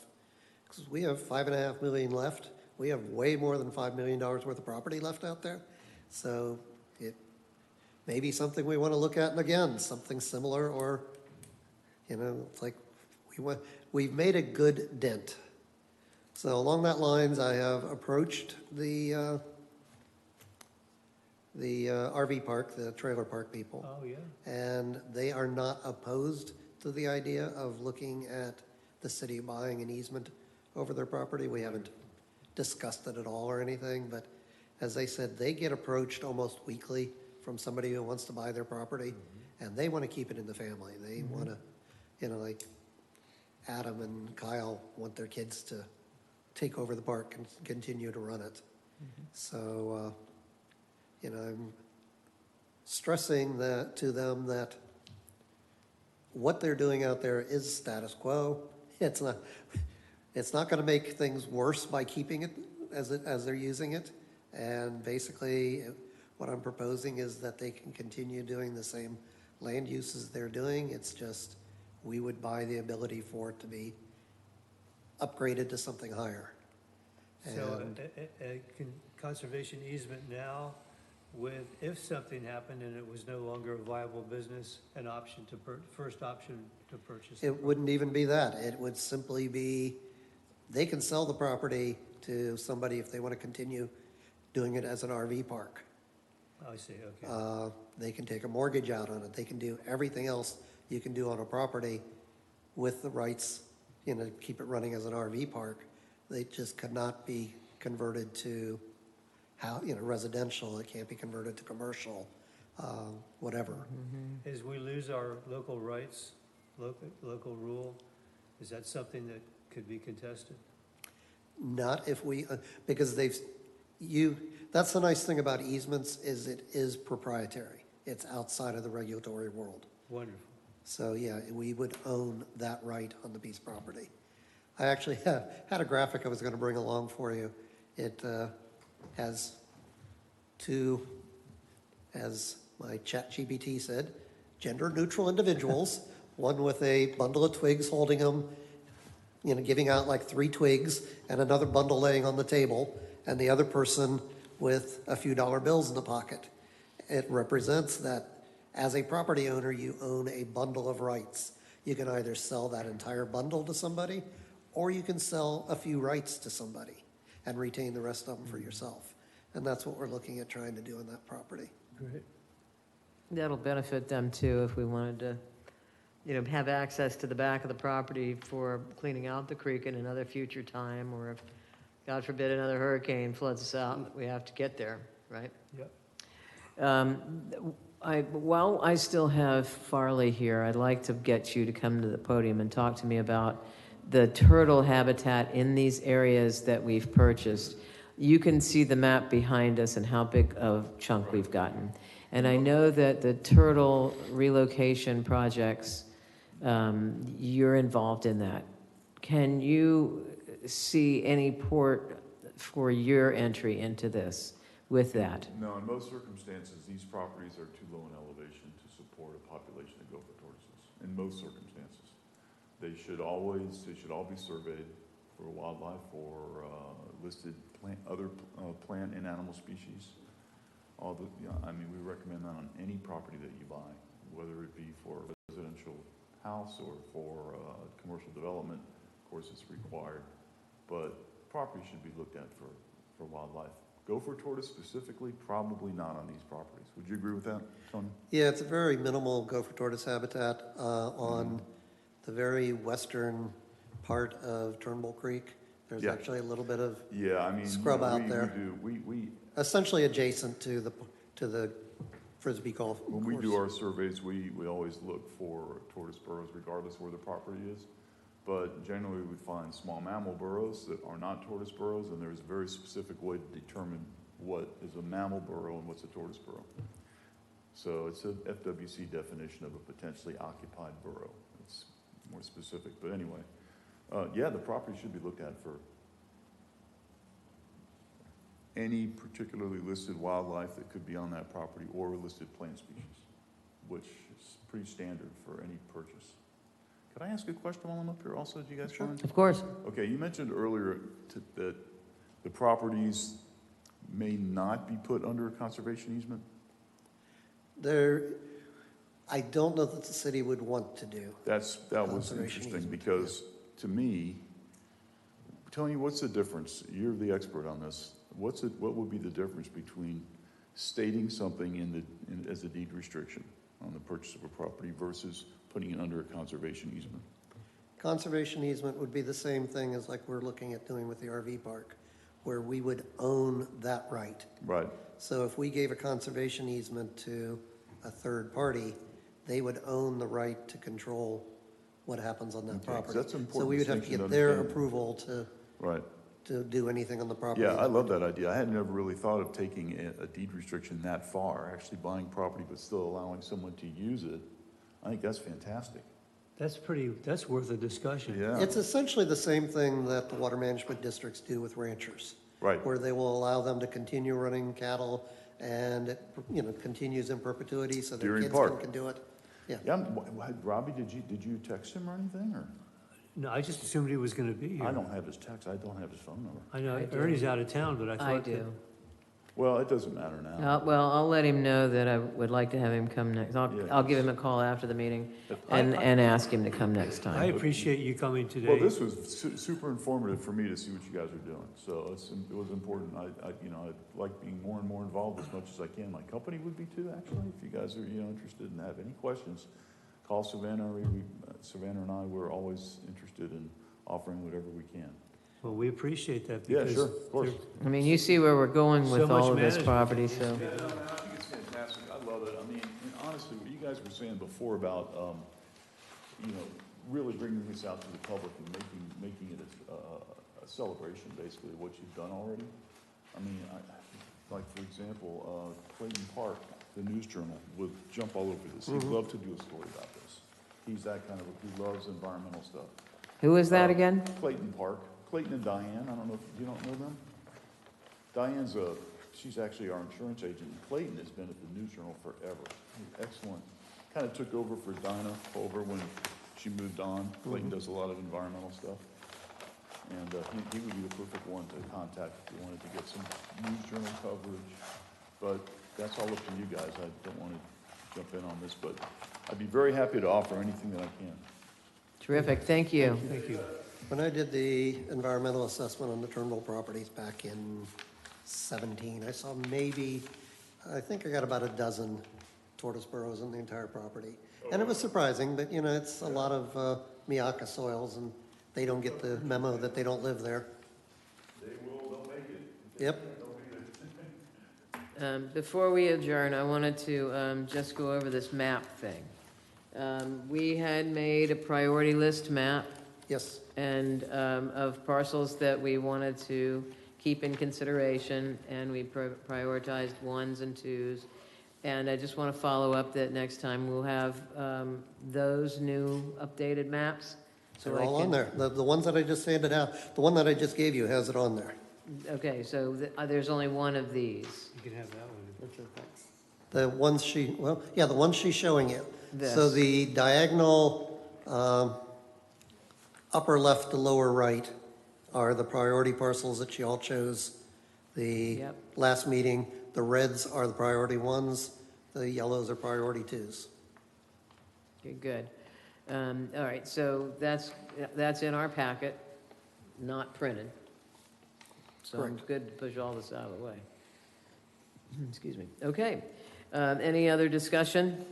Because we have $5.5 million left. We have way more than $5 million worth of property left out there. So it may be something we want to look at, and again, something similar, or, it's like we've made a good dent. So along that lines, I have approached the RV park, the trailer park people. Oh, yeah. And they are not opposed to the idea of looking at the city buying an easement over their property. We haven't discussed it at all or anything, but as they said, they get approached almost weekly from somebody who wants to buy their property, and they want to keep it in the family. They want to, like Adam and Kyle want their kids to take over the park and continue to run it. So, I'm stressing that to them that what they're doing out there is status quo. It's not going to make things worse by keeping it as they're using it. And basically, what I'm proposing is that they can continue doing the same land uses they're doing. It's just we would buy the ability for it to be upgraded to something higher. So And- a conservation easement now with, if something happened and it was no longer a viable business, first option to purchase. It wouldn't even be that. It would simply be, they can sell the property to somebody if they want to continue doing it as an RV park. I see, okay. They can take a mortgage out on it. They can do everything else you can do on a property with the rights, keep it running as an RV park. They just cannot be converted to residential. It can't be converted to commercial, whatever. As we lose our local rights, local rule, is that something that could be contested? Not if we, because that's the nice thing about easements, is it is proprietary. It's outside of the regulatory world. Wonderful. So, yeah, we would own that right on the piece of property. I actually had a graphic I was going to bring along for you. It has two, as my chat GPT said, gender-neutral individuals, one with a bundle of twigs holding them, you know, giving out like 3 twigs, and another bundle laying on the table, and the other person with a few dollar bills in the pocket. It represents that as a property owner, you own a bundle of rights. You can either sell that entire bundle to somebody, or you can sell a few rights to somebody and retain the rest of them for yourself. And that's what we're looking at trying to do on that property. Great. That'll benefit them too if we wanted to, you know, have access to the back of the property for cleaning out the creek at another future time, or if, God forbid, another hurricane floods us out, we have to get there, right? Yep. While I still have Farley here, I'd like to get you to come to the podium and talk to me about the turtle habitat in these areas that we've purchased. You can see the map behind us and how big of chunk we've gotten. And I know that the turtle relocation projects, you're involved in that. Can you see any port for your entry into this with that? No, in most circumstances, these properties are too low in elevation to support a population of gopher tortoises, in most circumstances. They should all be surveyed for wildlife or listed other plant and animal species. I mean, we recommend that on any property that you buy, whether it be for a residential house or for commercial development. Of course, it's required, but property should be looked at for wildlife. Gopher tortoise specifically, probably not on these properties. Would you agree with that, Tony? Yeah, it's a very minimal gopher tortoise habitat on the very western part of Turnbull Creek. There's Yeah. actually a little bit of Yeah, I mean, scrub out we there. do. We essentially adjacent to the Frisbee golf when course. we do our surveys, we always look for tortoise burrows regardless of where the property is. But generally, we find small mammal burrows that are not tortoise burrows, and there's a very specific way to determine what is a mammal burrow and what's a tortoise burrow. So it's a FWC definition of a potentially occupied burrow. It's more specific, but anyway, yeah, the property should be looked at for any particularly listed wildlife that could be on that property or listed plant species, which is pretty standard for any purchase. Could I ask a question while I'm up here also? Do you guys mind? Of course. Okay, you mentioned earlier that the properties may not be put under a conservation easement? I don't know that the city would want to do. That was Conservation interesting easement, because to me, Tony, what's the difference? You're the expert on this. What would be the difference between stating something as a deed restriction on the purchase of a property versus putting it under a conservation easement? Conservation easement would be the same thing as like we're looking at doing with the RV park, where we would own that right. Right. So if we gave a conservation easement to a third party, they would own the right to control what happens on that Okay, 'cause property. that's an So important we would have to distinction get to their understand. approval Right. to do anything on the property. Yeah, I love that idea. I had never really thought of taking a deed restriction that far, actually buying property but still allowing someone to use it. I think that's fantastic. That's worth a discussion. Yeah. It's essentially the same thing that the water management districts do with ranchers. Right. Where they will allow them to continue running cattle and it, you know, continues in perpetuity so their Deering kids Park. can do it. Yeah. Yeah, Robbie, did you text him or anything, or? No, I just assumed he was gonna be here. I don't have his text, I don't have his phone number. I know, I do. Ernie's out of town, but I I thought that. do. Well, it doesn't matter now. Well, I'll let him know that I would like to have him come next. Yeah. I'll give him a call after the meeting I- and ask him to come next I time. appreciate you coming today. Well, this was super informative for me to see what you guys are doing, so it was important. I like being more and more involved as much as I can. My company would be too, actually, if you guys are, interested and have any questions. Call Savannah, Savannah and I, we're always interested in offering whatever we can. Well, we appreciate that Yeah, because. sure, of course. I mean, you see where we're going So with much all of this management. property, so. Yeah, no, man, I think it's fantastic. I love it. I mean, and honestly, what you guys were saying before about, really bringing this out to the public and making it a celebration, basically, of what you've done already. I mean, like, for example, Clayton Park, the News Journal, would jump all over this. He'd love to do a story about this. He's that kind of, he loves environmental stuff. Who is that again? Clayton Park, Clayton and Diane, I don't know if, you don't know them? Diane's she's actually our insurance agent. Clayton has been at the News Journal forever. He's excellent. Kind of took over for Dinah Culver when she moved on. Clayton does a lot of environmental stuff. And he would be the perfect one to contact if you wanted to get some News Journal coverage. But that's all up to you guys. I don't want to jump in on this, but I'd be very happy to offer anything that I can. Terrific, thank you. Thank you. When I did the environmental assessment on the Turnbull properties back in 17, I saw maybe, I think I got about a dozen tortoise burrows in the entire property. And it was surprising, but you know, it's a lot of Miaka soils and they don't get the memo that they don't live there. They'll make it. Yep. Before we adjourn, I wanted to just go over this map thing. We had made a priority list map Yes. and of parcels that we wanted to keep in consideration, and we prioritized 1s and 2s. And I just want to follow up that next time we'll have those new updated maps. So They're I all can- on there. The ones that I just handed out, the one that I just gave you has it on there. Okay, so there's only one of these. You can have that one. The ones she, well, yeah, the ones she's showing you. This. So the diagonal upper left to lower right are the priority parcels that she all chose the Yep. last meeting. The reds are the priority ones, the yellows are priority 2s. Okay, good. All right, so that's in our packet, not printed. So I'm Correct. good to push all this out of the way. Excuse me. Okay. Any other discussion?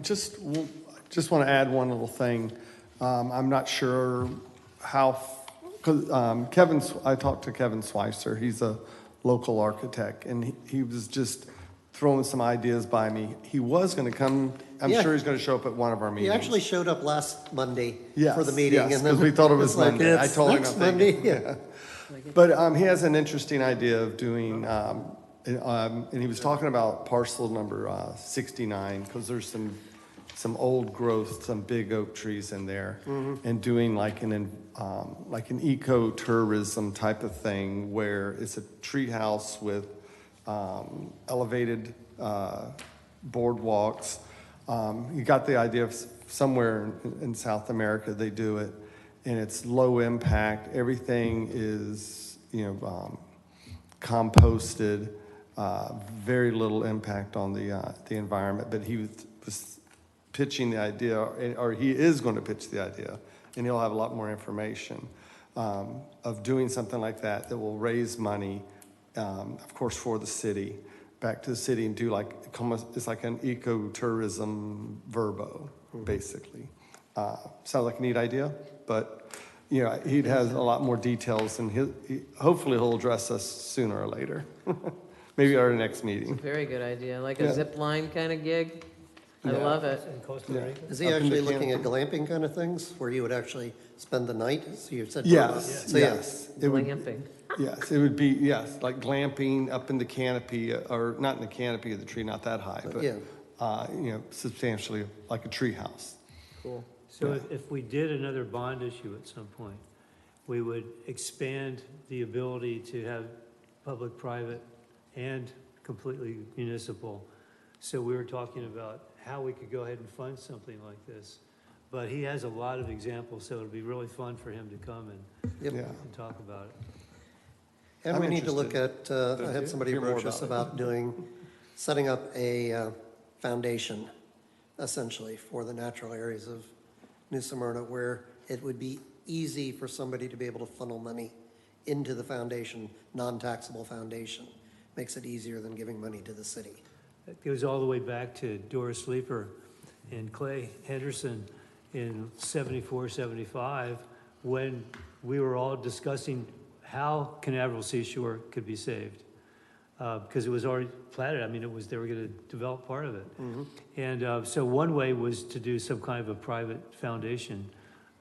Just want to add one little thing. I'm not sure how, because I talked to Kevin Schweitzer. He's a local architect, and he was just throwing some ideas by me. He was going to come, I'm Yeah. sure he's going to show up at one of our He meetings. actually showed up last Monday Yes, for the meeting. yes, and then 'cause we thought it was it's like, Monday. I it's told him next I'm thinking- Monday, yeah. But he has an interesting idea of doing, and he was talking about parcel number 69, because there's some old growth, some big oak trees in there, and doing like an eco-tourism type of thing where it's a tree house with elevated boardwalks. You got the idea of somewhere in South America they do it, and it's low impact. Everything is, composted, very little impact on the environment. But he was pitching the idea, or he is going to pitch the idea, and he'll have a lot more information of doing something like that will raise money, of course, for the city, back to the city, and do it's like an ecotourism verbo, basically. Sounds like a neat idea, but he has a lot more details, and hopefully he'll address us sooner or later. Maybe at our next meeting. Very good idea, like a Yeah. zip line kind of gig. I Yeah. love it. In Costa Yeah. Rica? Is he Up in the actually looking at canopy. glamping kind of things, where you would actually spend the night? So you said. Yes, So, yeah. yes. It would, Glamping. yes, it would be, yes, like glamping up in the canopy, or not in the canopy of the tree, not that high, but, Yeah. substantially like a tree house. Cool. So if we did another bond issue at some point, we would expand the ability to have public, private, and completely municipal. So we were talking about how we could go ahead and fund something like this. But he has a lot of examples, so it'd be really fun for him to come Yep. Yeah. and talk about it. And I'm we need to look interested. at, I had somebody Hear more approach us about about setting up a foundation, essentially, for the natural areas of New Smyrna, where it would be easy for somebody to be able to funnel money into the foundation, non-taxable foundation. Makes it easier than giving money to the city. It goes all the way back to Doris Leeper and Clay Henderson in 74, 75, when we were all discussing how Canaveral Seashore could be saved. Because it was already platted. I mean, they were going to develop part of it. And so one way was to do some kind of a private foundation.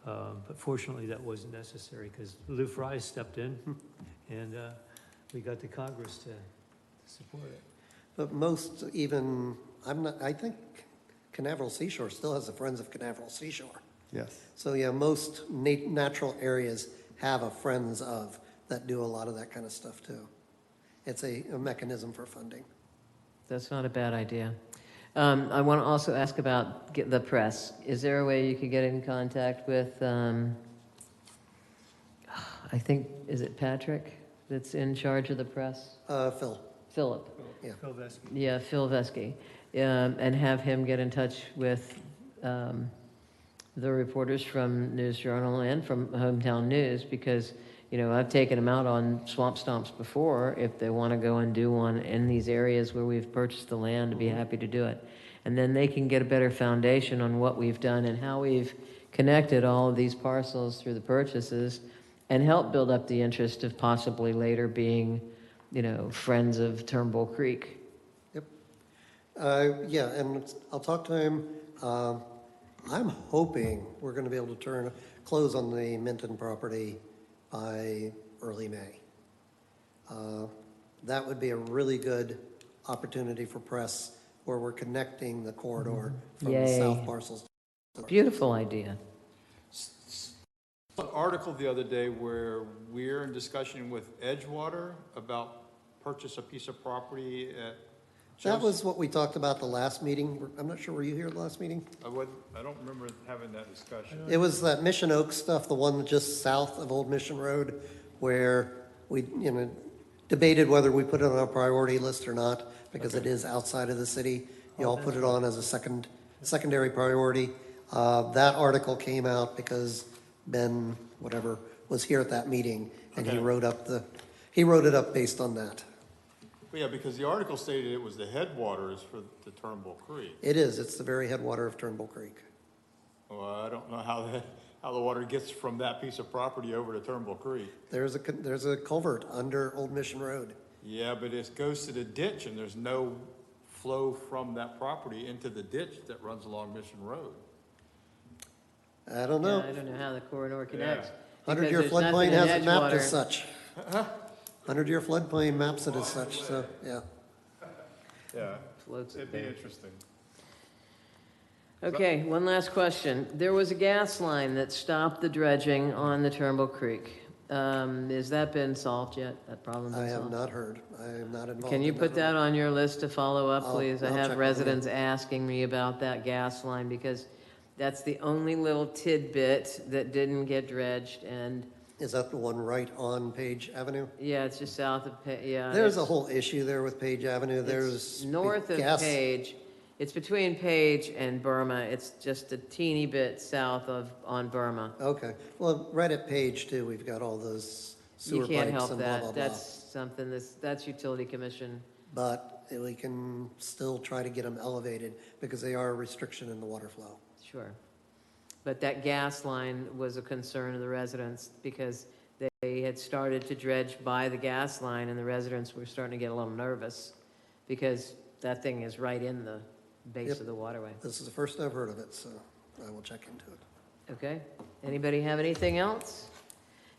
But fortunately, that wasn't necessary because Lou Fry stepped in and we got the Congress to support it. But most even, I think Canaveral Seashore still has the Friends of Canaveral Seashore. Yes. So, yeah, most natural areas have a friends of that do a lot of that kind of stuff too. It's a mechanism for funding. That's not a bad idea. I want to also ask about the press. Is there a way you could get in contact with, I think, is it Patrick that's in charge of the press? Phil, Philip. yeah. Phil Vesky. Yeah, Phil Vesky. And have him get in touch with the reporters from News Journal and from Hometown News, because, you know, I've taken them out on swamp stomps before. If they want to go and do one in these areas where we've purchased the land, to be happy to do it. And then they can get a better foundation on what we've done and how we've connected all of these parcels through the purchases, and help build up the interest of possibly later being, you know, friends of Turnbull Creek. Yep. Yeah, and I'll talk to him. I'm hoping we're going to be able to close on the Minton property by early May. That would be a really good opportunity for press, where we're connecting the corridor from the Yay. south parcels. Beautiful idea. An article the other day where we're in discussion with Edgewater about purchase a piece of property at. That was what we talked about the last meeting. I'm not sure, were you here at the last meeting? I don't remember having that discussion. It was that Mission Oaks stuff, the one just south of Old Mission Road, where we, you know, debated whether we put it on our priority list or not, because it is outside of the city. You all put it on as a secondary priority. That article came out because Ben, whatever, was here at that meeting, and he wrote it up based on that. Well, yeah, because the article stated it was the headwaters for the Turnbull Creek. It is, it's the very headwater of Turnbull Creek. Well, I don't know how the water gets from that piece of property over to Turnbull Creek. There's a culvert under Old Mission Road. Yeah, but it goes to the ditch, and there's no flow from that property into the ditch that runs along Mission Road. I don't know. Yeah, I don't know how the corridor connects. 100-year because there's floodplain nothing in has it mapped Edgewater. as such. 100-year floodplain maps it as such, so, yeah. Yeah, Floats it it'd be there. interesting. Okay, one last question. There was a gas line that stopped the dredging on the Turnbull Creek. Has that been solved yet? That problem I been have solved? not heard. I am not involved Can you in put that on your list to follow up, I'll- please? I I'll check have with residents asking me about that gas line, because that's the only little tidbit that didn't get dredged, and, Is that the one right on Page Avenue? yeah, it's just south of, yeah. There's a it's- whole issue there with Page Avenue. it's There's north of gas. Page. It's between Page and Burma. It's just a teeny bit south on Burma. Okay, well, right at Page too, we've got all those You sewer can't pipes help and blah, blah, that. blah. That's something that's utility commission. But we can still try to get them elevated because they are a restriction in the water flow. Sure. But that gas line was a concern of the residents, because they had started to dredge by the gas line, and the residents were starting to get a little nervous, because that thing is right in the base Yep. of the waterway. This is the first I've heard of it, so I will check into it. Okay? Anybody have anything else?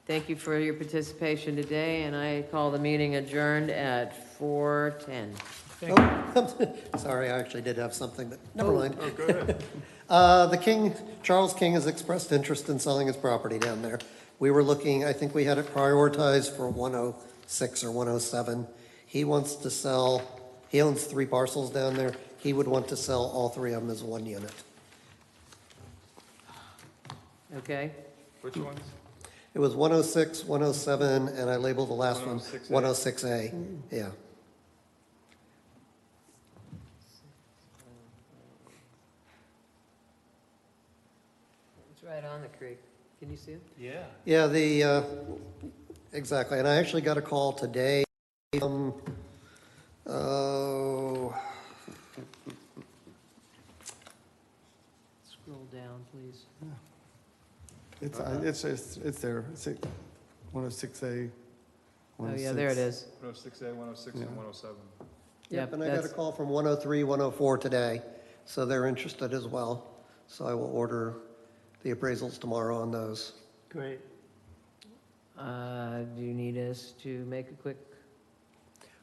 Thank you for your participation today, and I call the meeting adjourned at 4:10. Oh, sorry, I actually did have something, but never mind. Oh, go ahead. Charles King has expressed interest in selling his property down there. We were looking, I think we had it prioritized for 106 or 107. He wants to sell, he owns 3 parcels down there. He would want to sell all 3 of them as 1 unit. Okay? Which ones? It was 106, 107, and I labeled the last one 106A. 106A. Yeah. It's right on the creek. Can you see it? Yeah. Yeah, exactly. And I actually got a call today from, Scroll down, please. It's there. It's 106A. Oh, yeah, there it is. 106A, 106, Yeah. and 107. Yep, and I got a that's- call from 103, 104 today, so they're interested as well. So I will order the appraisals tomorrow on those. Great. Do you need us to make a quick?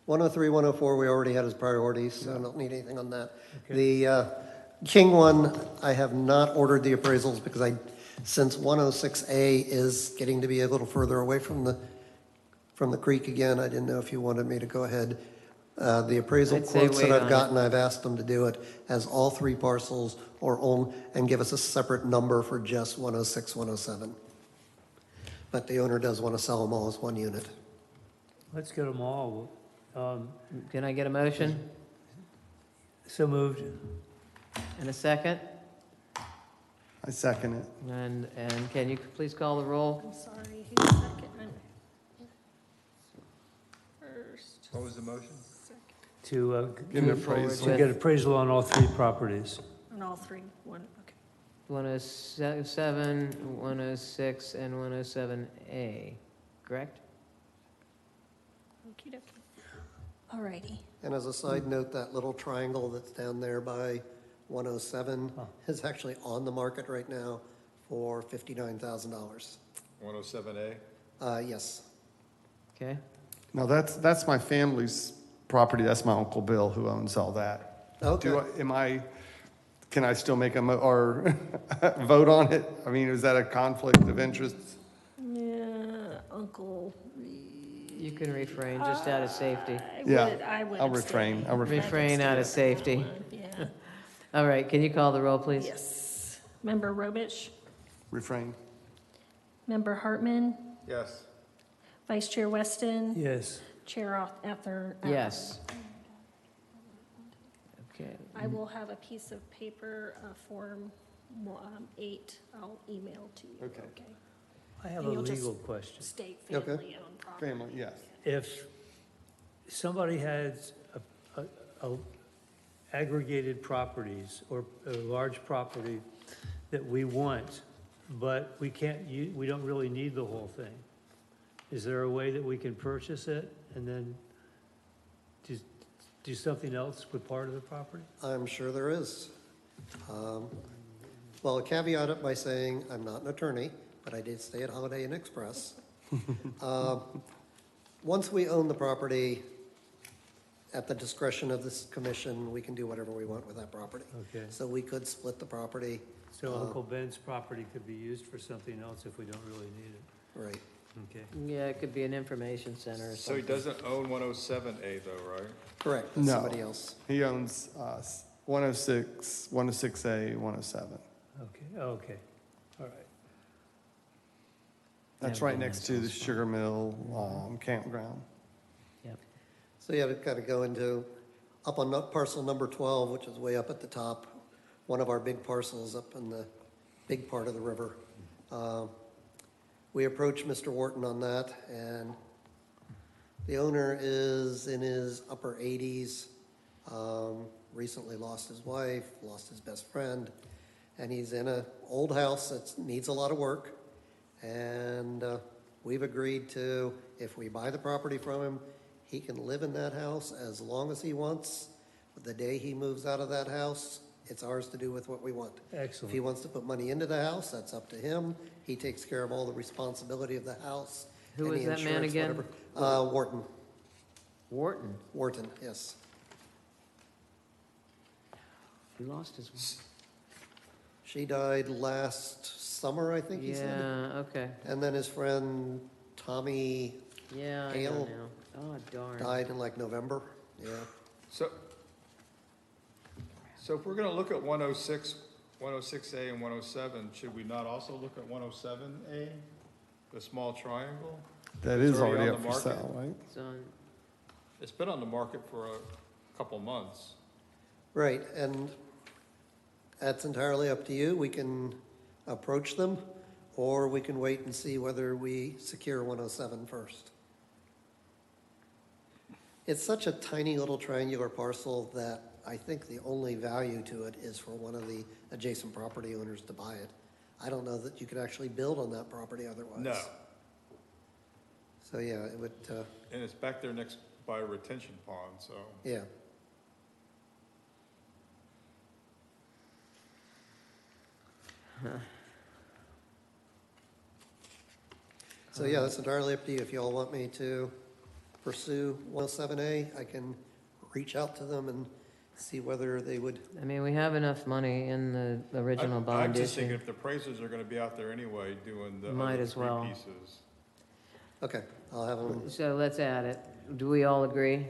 103, 104, we already had as priorities, so I don't need anything on that. Okay. The King one, I have not ordered the appraisals because Since 106A is getting to be a little further away from the creek again, I didn't know if you wanted me to go ahead. The appraisal I'd say quotes that wait I've on gotten, I've asked them to do it as all three parcels and give us a separate number for just 106, 107. But the owner does want to sell them all as one unit. Let's get them all. Can I get a motion So moved. and a second? I second it. And can you please call the roll? I'm sorry, who's second? First, What was the motion? second, To Get an Move forward appraisal. to get appraisal on all three properties. on all three, one, okay. 107, 106, and 107A, correct? Okey dokey. All righty. And as a side note, that little triangle that's down there by 107 is actually on the market right now for $59,000. 107A? Yes. Okay, No, that's my family's property. That's my Uncle Bill who owns all that. Okay. Can I still make or vote on it? I mean, is that a conflict of interest? Yeah, Uncle. you can refrain, just out of safety. I would I'll abstain. refrain. I'll refrain. Refrain out of safety. Yeah, All right, can you call the roll, please? yes. Member Robich, Refrain. Member Hartman, Yes. Vice Chair Weston, Yes. Chair Ether. Yes. Okay, I will have a piece of paper, Form 8, I'll email to you. Okay. I have And a you'll just legal question. State Okay. family-owned property. Family, yes. If somebody has a aggregated properties or a large property that we want, but we don't really need the whole thing, is there a way that we can purchase it and then do something else with part of the property? I'm sure there is. Well, I'll caveat it by saying I'm not an attorney, but I did stay at Holiday Inn Express. Once we own the property, at the discretion of this commission, we can do whatever we want with that property. Okay. So we could split the property, So Uncle Ben's property could be used for something else if we don't really need it. right? Okay. yeah, it could be an information center or So he something. doesn't own 107A though, right? Correct, that's No. somebody else. He owns 106, 106A, 107. Okay, okay, all right. That's Yeah, right but next that to the sounds fun. Sugar Mill campground. Yep. So yeah, to kind of go into, up on parcel number 12, which is way up at the top, one of our big parcels up in the big part of the river. We approached Mr. Wharton on that, and the owner is in his upper 80s, recently lost his wife, lost his best friend, and he's in an old house that needs a lot of work. And we've agreed to, if we buy the property from him, he can live in that house as long as he wants. But the day he moves out of that house, it's ours to do with what we want. If he Excellent. wants to put money into the house, that's up to him. He takes care of all the responsibility of the house. Who any is that man insurance, again? whatever. Wharton, Wharton, yes. he lost his, She died last summer, I think he said. yeah, okay, And then his friend Tommy yeah, I know Hale now. Oh, darn. died in like November, yeah. So if we're gonna look at 106, 106A and 107, should we not also look at 107A? The small triangle? That It's is already already on up the for market. sale, right? It's on, It's been on the market for a couple months. Right, and that's entirely up to you. We can approach them, or we can wait and see whether we secure 107 first. It's such a tiny little triangular parcel that I think the only value to it is for one of the adjacent property owners to buy it. I don't know that you could actually build on that property otherwise. No, So, yeah, it would, and it's back there next by a retention pond, so. yeah. So, yeah, that's entirely up to you. If you all want me to pursue 107A, I can reach out to them and see whether they would, I mean, we have enough money in the original I'm bond just thinking issue. if the appraisers are gonna be out there anyway doing the Might other as three well. pieces. okay, I'll have them, So let's add it. Do we all agree?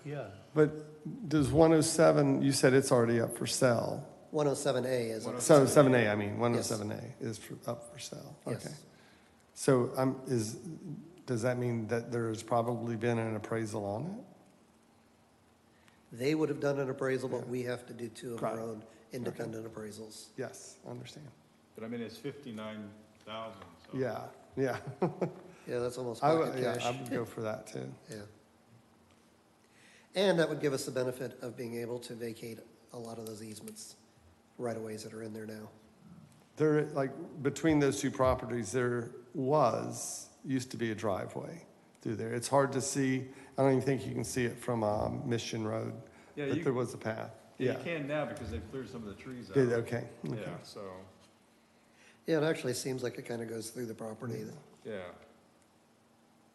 Yeah, But does 107, you said it's already up for sale. 107A is, up. So 7A, I mean, 107A is up for sale. Okay. yes. So does that mean that there's probably been an appraisal on it? They would have done an appraisal, but we have to do two of our Right. own independent appraisals. Yes, I understand. But I mean, it's 59,000, so. Yeah, yeah. Yeah, that's almost I pocket would, yeah, cash. I would go for that too. Yeah. And that would give us the benefit of being able to vacate a lot of those easements, right-of-ways that are in there now. There, like, between those two properties, used to be a driveway through there. It's hard to see, I don't even think you can see it from, Mission Road, Yeah, but you, there was a path. you Yeah. can now because they've cleared some of the trees out. Okay, Yeah, okay. so, Yeah, it actually seems like it kind of goes through the property. yeah.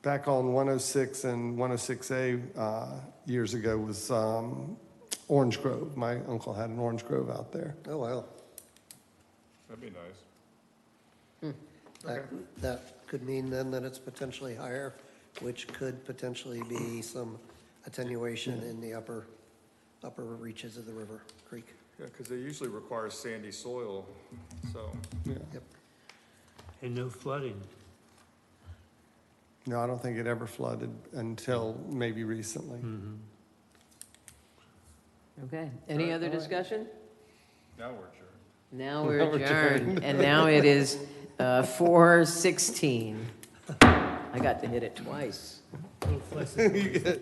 Back on 106 and 106A, years ago was, Orange Grove. My uncle had an orange grove out there. Oh, wow. That'd be nice. That could mean then that it's potentially higher, which could potentially be some attenuation in the upper reaches of the river, creek. Yeah, because they usually require sandy soil, so. Yeah. and no flooding. No, I don't think it ever flooded until maybe recently. Okay. Any other discussion? Now we're sure. Now we're Now we're adjourned, and now it is 4:16. I got to hit it twice. A little flexibility.